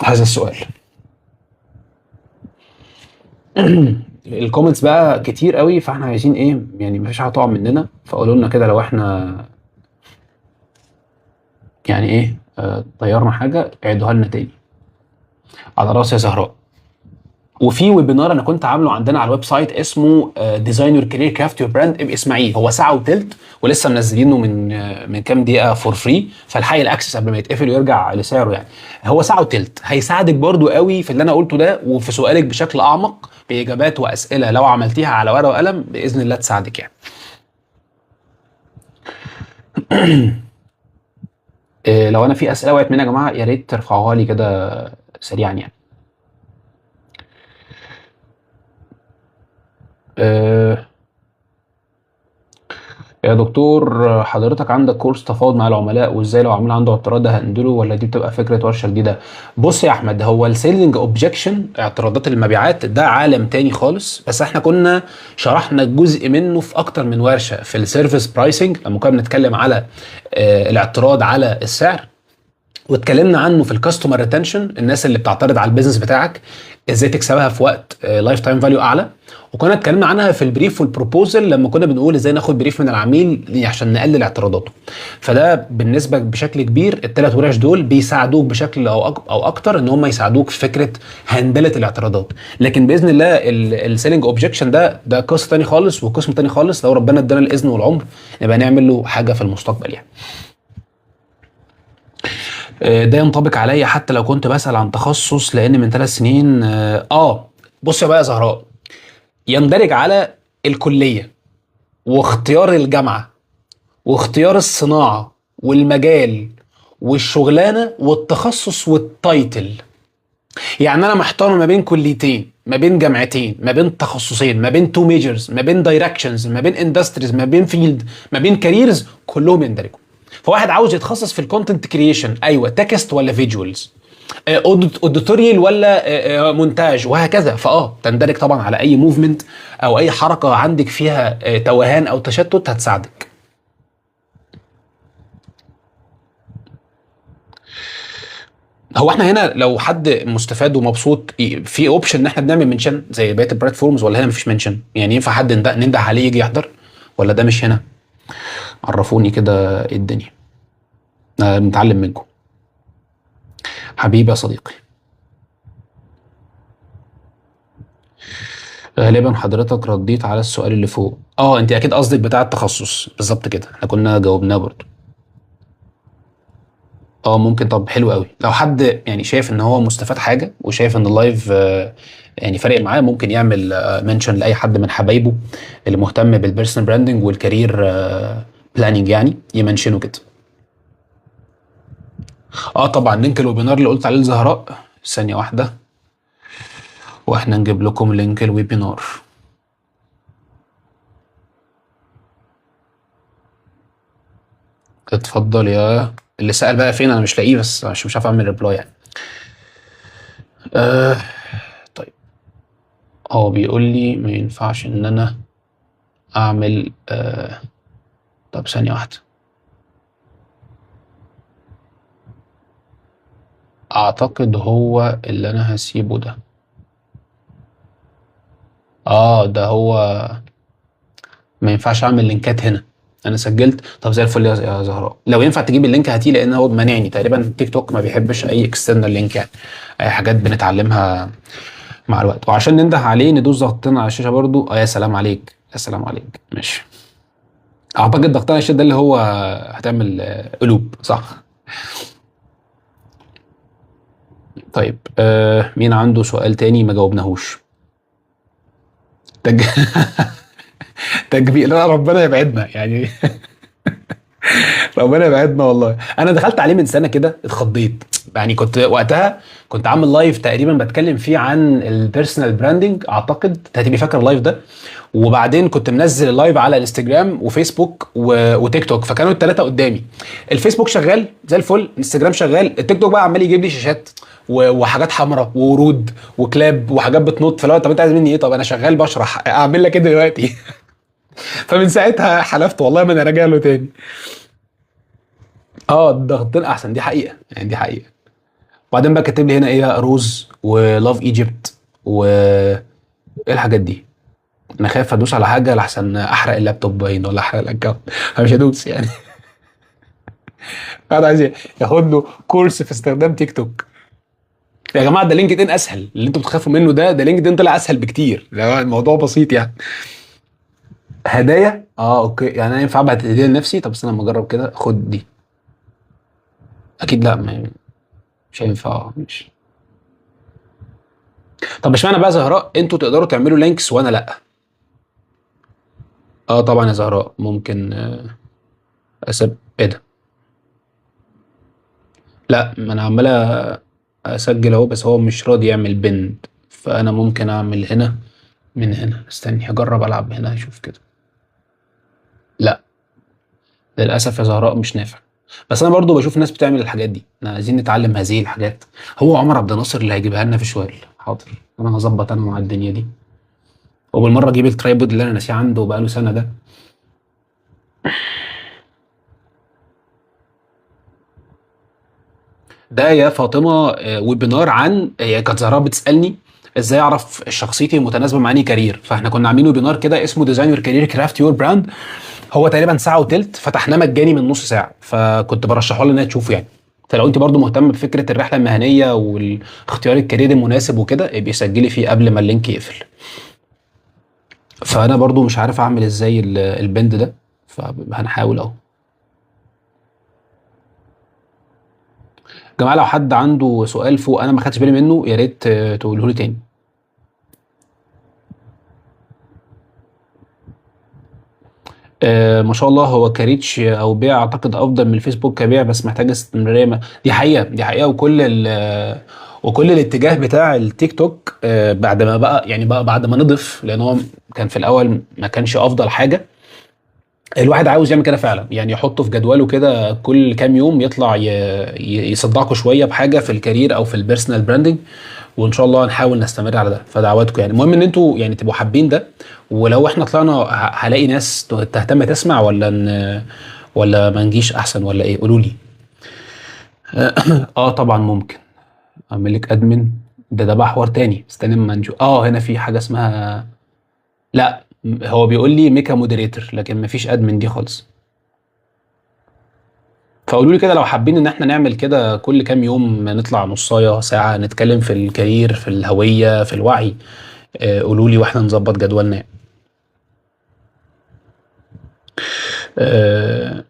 هذا السؤال. الكومنتس بقى كتير قوي، فاحنا عايزين ايه يعني، مفيش حاجه تقع مننا، فقولوا لنا كده لو احنا يعني ايه طيرنا حاجه عيدوها لنا تاني. على راسي يا زهراء. وفي ويبينار انا كنت عامله عندنا على الويب سايت اسمه ديزاينر كارير كرافت يور براند، ابقى اسمعيه، هو ساعه وتلت ولسه منزلينه من كام دقيقه فور فري، فالحقي الاكسس قبل ما يتقفل ويرجع لسعره يعني. هو ساعه وتلت هيساعدك برضو قوي في اللي انا قلته ده وفي سؤالك بشكل اعمق باجابات واسئله لو عملتيها على ورقه وقلم باذن الله تساعدك يعني. لو انا في اسئله وقعت مني يا جماعه يا ريت ترفعوها لي كده سريعا يعني. آه، يا دكتور حضرتك عندك كورس تفاوض مع العملاء، وازاي لو عميل عنده اعتراض ده هندله ولا دي بتبقى فكره ورشه جديده؟ بص يا احمد، هو السيلينج اوبجكشن، اعتراضات المبيعات، ده عالم تاني خالص، بس احنا كنا شرحنا جزء منه في اكتر من ورشه في السيرفيس برايسنج لما كنا بنتكلم على الاعتراض على السعر، واتكلمنا عنه في الكاستمر ريتنشن، الناس اللي بتعترض على البيزنس بتاعك ازاي تكسبها في وقت لايف تايم فاليو اعلى، وكنا اتكلمنا عنها في البريف والبروبوزل لما كنا بنقول ازاي ناخد بريف من العميل عشان نقلل اعتراضاته. فده بالنسبه بشكل كبير الثلاث ورش دول بيساعدوك بشكل او اكتر ان هم يساعدوك في فكره هندله الاعتراضات. لكن باذن الله السيلينج اوبجكشن ده قصه تاني خالص وقسم تاني خالص، لو ربنا ادانا الاذن والعمر نبقى نعمل له حاجه في المستقبل يعني. ده ينطبق عليا حتى لو كنت بسأل عن تخصص، لان من 3 سنين بص يا بقى يا زهراء، يندرج على الكلية واختيار الجامعة واختيار الصناعة والمجال والشغلانة والتخصص والتايتل. يعني انا محتار ما بين كليتين، ما بين جامعتين، ما بين تخصصين، ما بين تو ميجرز، ما بين دايركشنز، ما بين اندستريز، ما بين فيلد، ما بين كاريرز، كلهم يندرجوا. فواحد عاوز يتخصص في الكونتنت كرييشن، ايوه، تكست ولا فيجوالز، اوديتوريال ولا مونتاج، وهكذا، تندرج طبعا على اي موفمنت او اي حركه عندك فيها توهان او تشتت هتساعدك. هو احنا هنا لو حد مستفاد ومبسوط في اوبشن ان احنا بنعمل منشن زي بقيه البلاتفورمز، ولا هنا مفيش منشن؟ يعني ينفع حد ننده عليه يجي يحضر ولا ده مش هنا؟ عرفوني كده ايه الدنيا، بنتعلم منكم. حبيبي يا صديقي، غالبا حضرتك رديت على السؤال اللي فوق. انت اكيد قصدك بتاع التخصص بالظبط كده، احنا كنا جاوبناه برضه. ممكن. طب حلو قوي، لو حد يعني شايف ان هو مستفاد حاجه وشايف ان اللايف يعني فارق معاه، ممكن يعمل منشن لاي حد من حبايبه اللي مهتم بالبيرسونال براندنج والكارير بلاننج، يعني يمنشنه كده. طبعا لينك الويبينار اللي قلت عليه لزهراء، ثانيه واحده واحنا نجيب لكم لينك الويبينار. اتفضل يا اللي سأل بقى، فين؟ انا مش لاقيه بس عشان مش عارف اعمل ريبلاي يعني. هو بيقول لي ما ينفعش ان انا اعمل طب ثانية واحدة. اعتقد هو اللي انا هسيبه ده. ده هو ما ينفعش اعمل لينكات هنا. انا سجلت. طب زي الفل يا زهراء، لو ينفع تجيب اللينك هاتيه، لان هو مانعني تقريبا. تيك توك ما بيحبش اي اكسترنال لينك يعني. اي حاجات بنتعلمها مع الوقت. وعشان ننده عليه ندوس ضغطنا على الشاشه برضو. يا سلام عليك، يا سلام عليك. ماشي. اعتقد ضغطنا على الشاشه ده اللي هو هتعمل قلوب، صح؟ طيب مين عنده سؤال تاني ما جاوبناهوش؟ تج... تجميل. لا ربنا يبعدنا يعني. ربنا يبعدنا والله. انا دخلت عليه من سنه كده اتخضيت. يعني كنت وقتها كنت عامل لايف تقريبا بتكلم فيه عن البيرسونال براندنج، اعتقد هتبقي فاكر اللايف ده. وبعدين كنت منزل اللايف على انستجرام وفيسبوك وتيك توك، فكانوا الثلاثه قدامي. الفيسبوك شغال زي الفل، انستجرام شغال، التيك توك بقى عمال يجيب لي شاشات وحاجات حمراء وورود وكلاب وحاجات بتنط. فلو طب انت عايز مني ايه؟ طب انا شغال بشرح، اعمل لك ايه دلوقتي؟ فمن ساعتها حلفت والله ما انا راجع له تاني. الضغطين احسن، دي حقيقه يعني، دي حقيقه. وبعدين بقى كاتب لي هنا ايه؟ روز ولاف ايجيبت و ايه الحاجات دي؟ انا خايف ادوس على حاجه لحسن احرق اللابتوب باين ولا احرق الاكونت. انا مش هدوس يعني. قاعد عايز ياخد له كورس في استخدام تيك توك. يا جماعه ده لينكد ان اسهل، اللي انتوا بتخافوا منه ده لينكد ان طلع اسهل بكتير. ده الموضوع بسيط يعني. هدايا اوكي. يعني انا ينفع ابعت هديه لنفسي؟ طب استنى اما اجرب كده. خد دي. اكيد لا، مش هينفع. مش. طب اشمعنى بقى زهراء انتوا تقدروا تعملوا لينكس وانا لا؟ طبعا يا زهراء ممكن ايه ده؟ لا، ما انا عمال اسجل اهو، بس هو مش راضي يعمل بند. فانا ممكن اعمل هنا من هنا. استني هجرب العب هنا اشوف كده. لا، للاسف يا زهراء مش نافع. بس انا برضو بشوف ناس بتعمل الحاجات دي. احنا عايزين نتعلم هذه الحاجات. هو عمر عبد الناصر اللي هيجيبها لنا في شوال. حاضر. انا هظبط انا مع الدنيا دي. وبالمره اجيب الترايبود اللي انا ناسيه عنده بقاله سنه ده. ده يا فاطمه ويبينار عن، هي كانت زهراء بتسالني ازاي اعرف شخصيتي متناسبه مع اني كارير. فاحنا كنا عاملين ويبينار كده اسمه ديزاين يور كارير كرافت يور براند. هو تقريبا ساعه وتلت، فتحناه مجاني من نص ساعه، فكنت برشحه لها انها تشوفه يعني. فلو انت برضو مهتم بفكره الرحله المهنيه واختيار الكارير المناسب وكده، ابقي سجلي فيه قبل ما اللينك يقفل. فانا برضو مش عارف اعمل ازاي البند ده. فهنحاول اهو. جماعه لو حد عنده سؤال فوق انا ما خدتش بالي منه، يا ريت تقوله لي تاني. ما شاء الله. هو كريتش او بيع اعتقد افضل من الفيسبوك كبيع، بس محتاج استمراريه. دي حقيقه، دي حقيقه. وكل الاتجاه بتاع التيك توك بعد ما بقى يعني بقى بعد ما نضف، لان هو كان في الاول ما كانش افضل حاجه. الواحد عاوز يعمل كده فعلا، يعني يحطه في جدوله كده كل كام يوم يطلع يصدعكوا شويه بحاجه في الكارير او في البيرسونال براندنج. وان شاء الله نحاول نستمر على ده. فدعواتكم يعني. المهم ان انتوا يعني تبقوا حابين ده. ولو احنا طلعنا هلاقي ناس تهتم تسمع، ولا ما نجيش احسن، ولا ايه؟ قولوا لي. طبعا ممكن اعمل لك ادمن. ده بقى حوار تاني. استنى اما نشوف. هنا في حاجه اسمها. لا، هو بيقول لي ميكا مودريتور، لكن ما فيش ادمن دي خالص. فقولوا لي كده لو حابين ان احنا نعمل كده كل كام يوم، نطلع نصايه ساعه نتكلم في الكارير، في الهويه، في الوعي. قولوا لي واحنا نظبط جدولنا يعني. آه،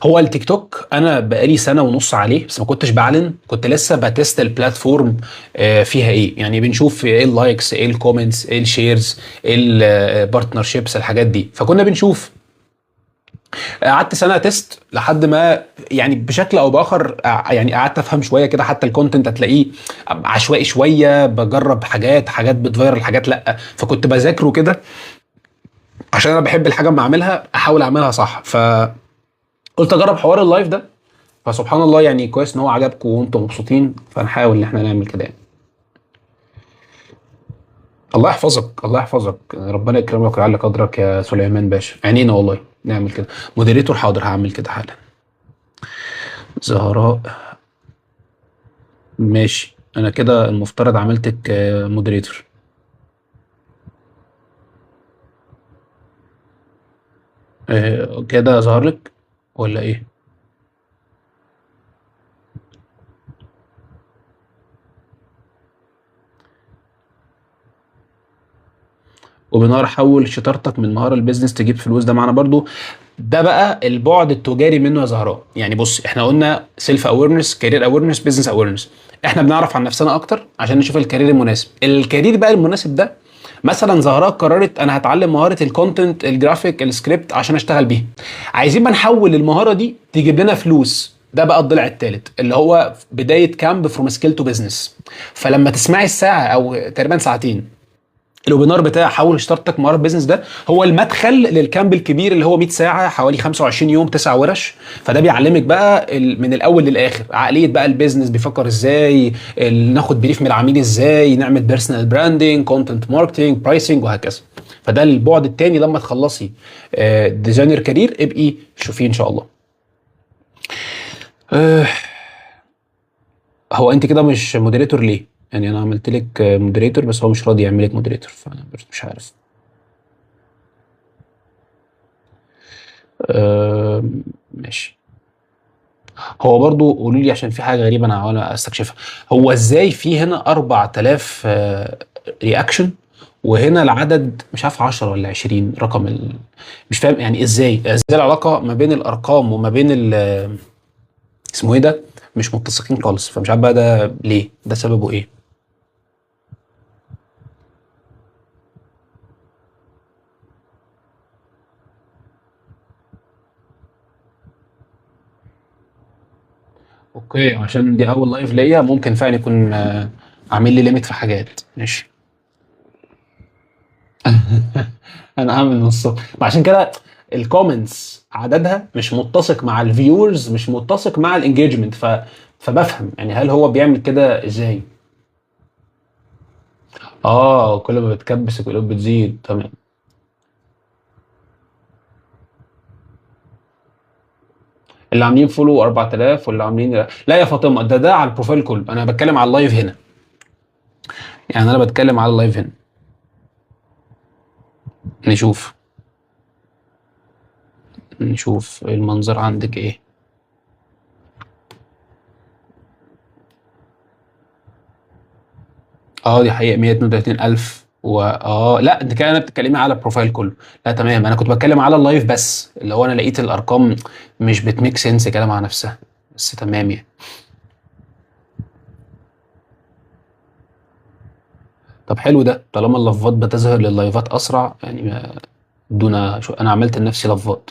هو التيك توك انا بقالي سنه ونص عليه، بس ما كنتش بعلن. كنت لسه بتست البلاتفورم فيها ايه يعني. بنشوف ايه اللايكس، ايه الكومنتس، ايه الشيرز، ايه البارتنرشيبس، الحاجات دي. فكنا بنشوف. قعدت سنه تيست لحد ما يعني بشكل او باخر يعني قعدت افهم شويه كده. حتى الكونتنت هتلاقيه عشوائي شويه. بجرب حاجات بتفيرل، حاجات لا. فكنت بذاكره كده عشان انا بحب الحاجه اما اعملها احاول اعملها صح. فقلت اجرب حوار اللايف ده. فسبحان الله يعني كويس ان هو عجبكم وانتم مبسوطين، فنحاول ان احنا نعمل كده يعني. الله يحفظك، الله يحفظك، ربنا يكرمك ويعلي قدرك يا سليمان باشا، عينينا والله نعمل كده. مودريتور حاضر، هعمل كده حالا. زهراء، ماشي، انا كده المفترض عملتك مودريتور. كده ظهر لك ولا ايه؟ وبنار حول شطارتك من مهاره البيزنس تجيب فلوس، ده معنا برضو. ده بقى البعد التجاري منه يا زهراء. يعني بص، احنا قلنا سيلف اويرنس، كارير اويرنس، بزنس اويرنس. احنا بنعرف عن نفسنا اكتر عشان نشوف الكارير المناسب. الكارير بقى المناسب ده، مثلا زهراء قررت انا هتعلم مهاره الكونتنت، الجرافيك، السكريبت عشان اشتغل بيها. عايزين بقى نحول المهاره دي تجيب لنا فلوس. ده بقى الضلع الثالث اللي هو بدايه كامب فروم سكيل تو بزنس. فلما تسمعي الساعه او تقريبا ساعتين الويبينار بتاع حول اشترطك مهاره بيزنس، ده هو المدخل للكامب الكبير اللي هو 100 ساعه، حوالي 25 يوم، 9 ورش. فده بيعلمك بقى من الاول للاخر عقليه بقى البيزنس بيفكر ازاي، ناخد بريف من العميل ازاي، نعمل بيرسونال براندنج، كونتنت ماركتنج، برايسنج، وهكذا. فده البعد الثاني لما تخلصي ديزاينر كارير ابقي شوفيه ان شاء الله. آه، هو انت كده مش مودريتور ليه؟ يعني انا عملت لك مودريتور بس هو مش راضي يعمل لك مودريتور، فانا مش عارف. آه، ماشي. هو برضو قولوا لي عشان في حاجه غريبه انا عاوز استكشفها. هو ازاي في هنا 4000 رياكشن وهنا العدد مش عارف 10 ولا 20 رقم مش فاهم يعني ازاي العلاقه ما بين الارقام وما بين اسمه ايه ده، مش متسقين خالص. فمش عارف بقى ده ليه، ده سببه ايه. اوكي، عشان دي اول لايف ليا ممكن فعلا يكون عامل لي ليميت في حاجات. ماشي. انا هعمل نص. عشان كده الكومنتس عددها مش متسق مع الفيورز، مش متسق مع الانجيجمنت. فبفهم يعني هل هو بيعمل كده ازاي. اه، كل ما بتكبس القلوب بتزيد، تمام. اللي عاملين فولو 4000 واللي عاملين، لا يا فاطمه، ده على البروفايل كله، انا بتكلم على اللايف هنا. يعني انا بتكلم على اللايف هنا. نشوف، نشوف المنظر عندك ايه. اه دي حقيقة، 132,000 لا انت كده بتتكلمي على البروفايل كله. لا تمام، انا كنت بتكلم على اللايف بس، اللي هو انا لقيت الارقام مش بتميك سنس كده مع نفسها. بس تمام يعني. طب حلو ده، طالما اللفات بتظهر لللايفات اسرع يعني دون شو انا عملت لنفسي لفات.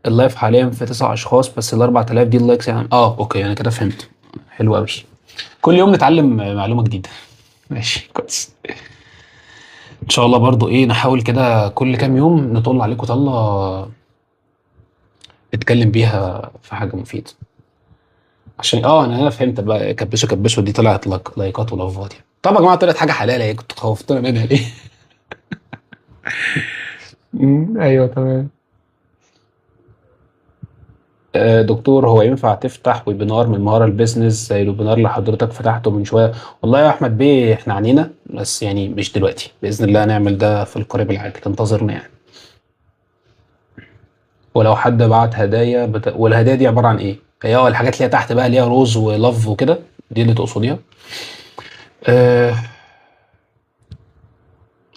اللايف حاليا في 9 اشخاص بس، ال 4000 دي اللايكس يعني. اوكي انا كده فهمت. حلو قوي. كل يوم نتعلم معلومة جديدة. ماشي كويس. ان شاء الله برضو ايه، نحاول كده كل كام يوم نطل عليكم طلة نتكلم بيها في حاجة مفيدة. عشان انا فهمت بقى، كبسوا كبسوا دي طلعت لايكات ولافات يعني. طب يا جماعة طلعت حاجة حلال، ايه كنتوا خوفتونا منها ليه؟ ايوه تمام. دكتور، هو ينفع تفتح ويبينار من مهارة البيزنس زي الويبينار اللي حضرتك فتحته من شوية؟ والله يا احمد بيه احنا عنينا بس يعني مش دلوقتي، باذن الله نعمل ده في القريب العاجل، انتظرنا يعني. ولو حد بعت هدايا والهدايا دي عباره عن ايه؟ هي الحاجات اللي هي تحت بقى اللي هي روز ولاف وكده، دي اللي تقصديها؟ أه...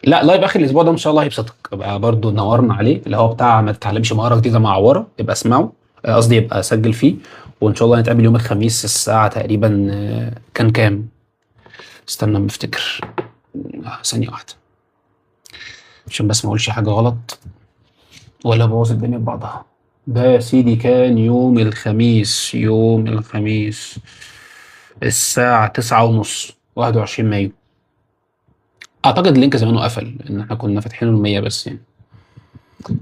لا، لايف اخر الاسبوع ده ان شاء الله هيبسطك، يبقى برضو نورنا عليه، اللي هو بتاع ما تتعلمش مهاره جديده مع عواره، يبقى اسمعه. قصدي يبقى سجل فيه. وان شاء الله نتقابل يوم الخميس الساعه تقريبا كان كام؟ استنى ما افتكر. ثانيه واحده عشان بس ما اقولش حاجه غلط ولا ابوظ الدنيا ببعضها. ده يا سيدي كان يوم الخميس، يوم الخميس الساعة 9:30، 21 مايو. أعتقد اللينك زمانه قفل، لأن احنا كنا فاتحينه المية بس يعني.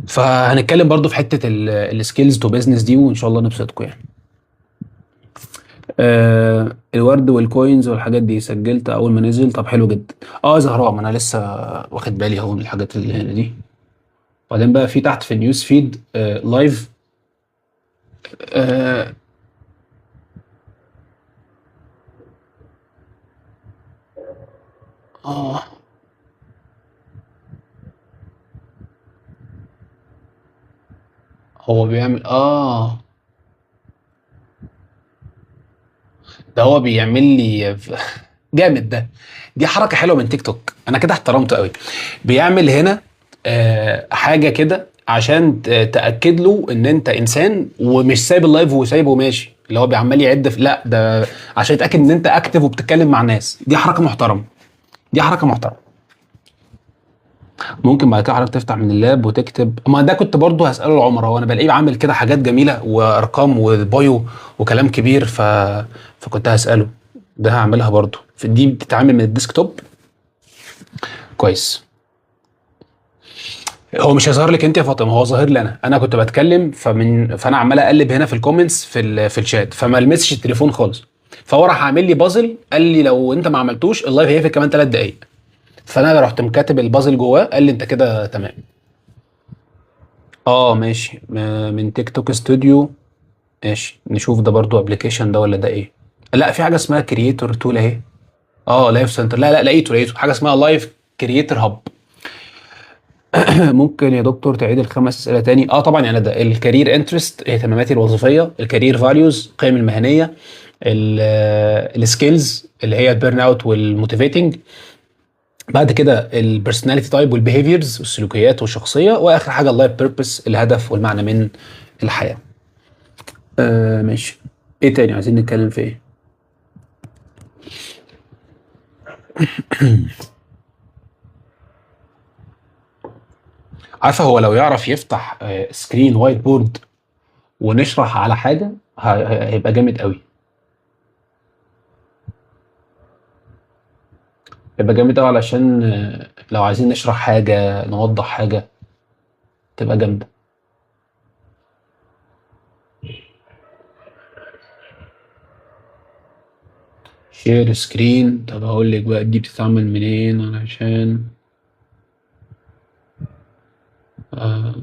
فهنتكلم برضو في حته السكيلز تو بيزنس دي، وان شاء الله نبسطكم يعني. الورد والكوينز والحاجات دي سجلت اول ما نزل. طب حلو جدا. اه زهراء، ما انا لسه واخد بالي اهو من الحاجات اللي هنا دي. وبعدين بقى في تحت في النيوز فيد لايف. اه آه، هو بيعمل ده هو بيعمل لي جامد ده. دي حركه حلوه من تيك توك، انا كده احترمته قوي. بيعمل هنا حاجه كده عشان تاكد له ان انت انسان، ومش سايب اللايف وسايبه وماشي، اللي هو بيعمل يعد لا ده عشان يتاكد ان انت اكتف وبتتكلم مع الناس. دي حركه محترمه، دي حركه محترمه. ممكن بعد كده حضرتك تفتح من اللاب وتكتب. ما ده كنت برضو هسأله لعمر، هو انا بلاقيه عامل كده حاجات جميلة وارقام وبايو وكلام كبير فكنت هسأله. ده هعملها برضو. في دي بتتعامل من الديسكتوب كويس. هو مش هيظهر لك انت يا فاطمه، هو ظاهر لي انا كنت بتكلم، فانا عمال اقلب هنا في الكومنتس في الشات، فما لمسش التليفون خالص. فهو راح عامل لي بازل، قال لي لو انت ما عملتوش اللايف هيقفل كمان 3 دقايق. فانا رحت مكاتب البازل جواه، قال لي انت كده تمام. اه ماشي، من تيك توك استوديو. ماشي نشوف ده برضو ابلكيشن ده ولا ده ايه. لا في حاجه اسمها كرييتور تول اهي. اه لايف سنتر، لا لقيته حاجه اسمها لايف كرييتور هاب. ممكن يا دكتور تعيد ال5 اسئله تاني؟ اه طبعا. يعني ده الكارير انترست، اهتماماتي الوظيفيه، الكارير فاليوز، القيم المهنيه، السكيلز اللي هي البيرن اوت والموتيفيتنج، بعد كده البرسوناليتي تايب والبيهيفيرز والسلوكيات والشخصيه، واخر حاجه اللايف بيربس، الهدف والمعنى من الحياه. ماشي. ايه تاني عايزين نتكلم في ايه؟ عارفه هو لو يعرف يفتح سكرين وايت بورد ونشرح على حاجه هيبقى جامد قوي. هيبقى جامد قوي علشان لو عايزين نشرح حاجه نوضح حاجه تبقى جامده. شير سكرين. طب هقول لك بقى دي بتتعمل منين علشان آه،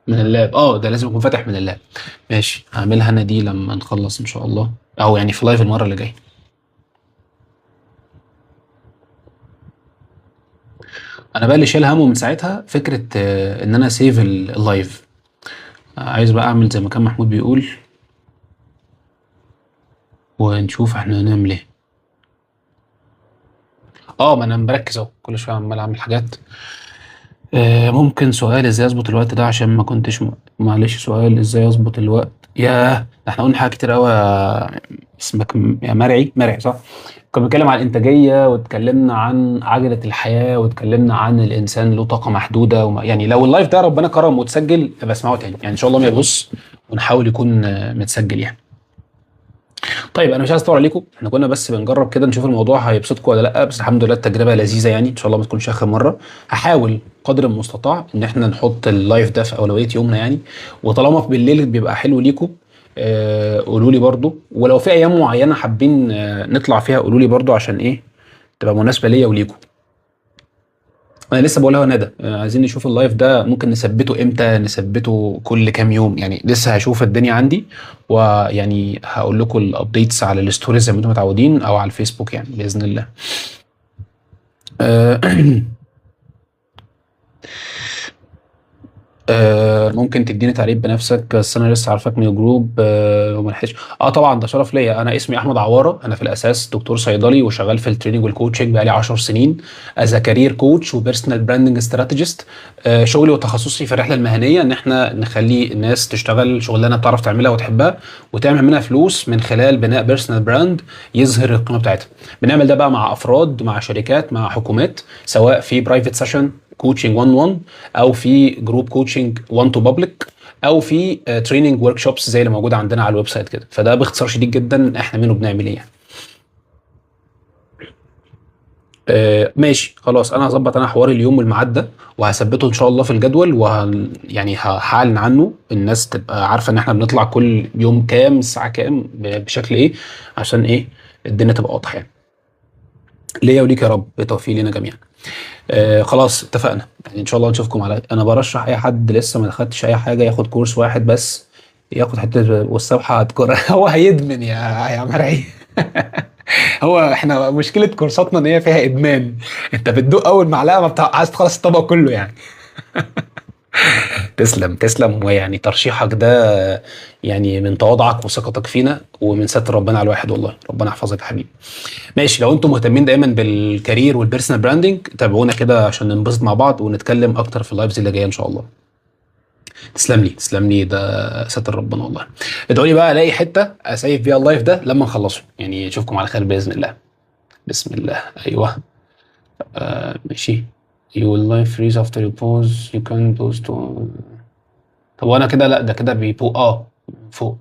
من اللاب. ده لازم يكون فاتح من اللاب. ماشي هعملها انا دي لما نخلص ان شاء الله، او يعني في لايف المره اللي جايه. انا بقى اللي شايل همه من ساعتها فكره ان انا سيف اللايف. عايز بقى اعمل زي ما كان محمود بيقول، ونشوف احنا هنعمل ايه. ما انا مركز اهو، كل شويه عمال اعمل حاجات. ممكن سؤال ازاي اظبط الوقت ده عشان ما كنتش معلش سؤال ازاي اظبط الوقت. ياه ده احنا قلنا حاجات كتير قوي. اسمك يا مرعي صح؟ كنا بنتكلم عن الانتاجيه، واتكلمنا عن عجله الحياه، واتكلمنا عن الانسان له طاقه محدوده يعني لو اللايف ده ربنا كرم وتسجل ابقى اسمعه تاني يعني ان شاء الله ما يبص، ونحاول يكون متسجل يعني. طيب انا مش عايز اطول عليكم، احنا كنا بس بنجرب كده نشوف الموضوع هيبسطكم ولا لا، بس الحمد لله التجربه لذيذه يعني، ان شاء الله ما تكونش اخر مره. هحاول قدر المستطاع ان احنا نحط اللايف ده في اولويه يومنا يعني. وطالما في بالليل بيبقى حلو ليكم قولوا لي برضو، ولو في ايام معينه حابين نطلع فيها قولوا لي برضو عشان ايه تبقى مناسبه ليا وليكم. انا لسه بقولها ندى عايزين نشوف اللايف ده ممكن نثبته امتى، نثبته كل كام يوم يعني، لسه هشوف الدنيا عندي، ويعني هقول لكم الابديتس على الستوريز زي ما انتم متعودين، او على الفيسبوك يعني باذن الله. آه، ممكن تديني تعريف بنفسك؟ بس انا لسه عارفك من الجروب وما لحقتش. طبعا ده شرف ليا. انا اسمي احمد عواره، انا في الاساس دكتور صيدلي وشغال في التريننج والكوتشنج بقالي 10 سنين از كارير كوتش وبيرسونال براندنج استراتيجيست. شغلي وتخصصي في الرحله المهنيه ان احنا نخلي الناس تشتغل شغلانه بتعرف تعملها وتحبها وتعمل منها فلوس من خلال بناء بيرسونال براند يظهر القيمه بتاعتها. بنعمل ده بقى مع افراد، مع شركات، مع حكومات، سواء في برايفت سيشن كوتشنج 1 1، او في جروب كوتشنج 1 تو بابليك، او في تريننج ورك شوبس زي اللي موجوده عندنا على الويب سايت كده. فده باختصار شديد جدا احنا منه بنعمل ايه يعني. ماشي خلاص، انا هظبط انا حوار اليوم والميعاد ده، وهثبته ان شاء الله في الجدول، يعني هعلن عنه، الناس تبقى عارفه ان احنا بنطلع كل يوم كام، الساعه كام، بشكل ايه، عشان ايه الدنيا تبقى واضحه يعني. ليا وليك يا رب، بالتوفيق لنا جميعا. خلاص اتفقنا، يعني ان شاء الله نشوفكم على، انا برشح اي حد لسه ما خدش اي حاجه ياخد كورس واحد بس، ياخد حته والسبحه هتكر هو هيدمن يا مرعي. هو احنا مشكله كورساتنا ان هي فيها ادمان، انت بتدوق اول معلقه ما عايز تخلص الطبق كله يعني. تسلم تسلم، ويعني ترشيحك ده يعني من تواضعك وثقتك فينا ومن ستر ربنا على الواحد، والله ربنا يحفظك يا حبيبي. ماشي، لو انتم مهتمين دايما بالكارير والبيرسونال براندنج تابعونا كده عشان ننبسط مع بعض ونتكلم اكتر في اللايفز اللي جايه ان شاء الله. تسلم لي تسلم لي، ده ستر ربنا والله. ادعوا لي بقى الاقي حته اسيف بيها اللايف ده لما نخلصه، يعني اشوفكم على خير باذن الله. بسم الله. ايوه. ماشي. You will live freeze after you pause you can pause to. طب وانا كده لا، ده كده بيبو فوق.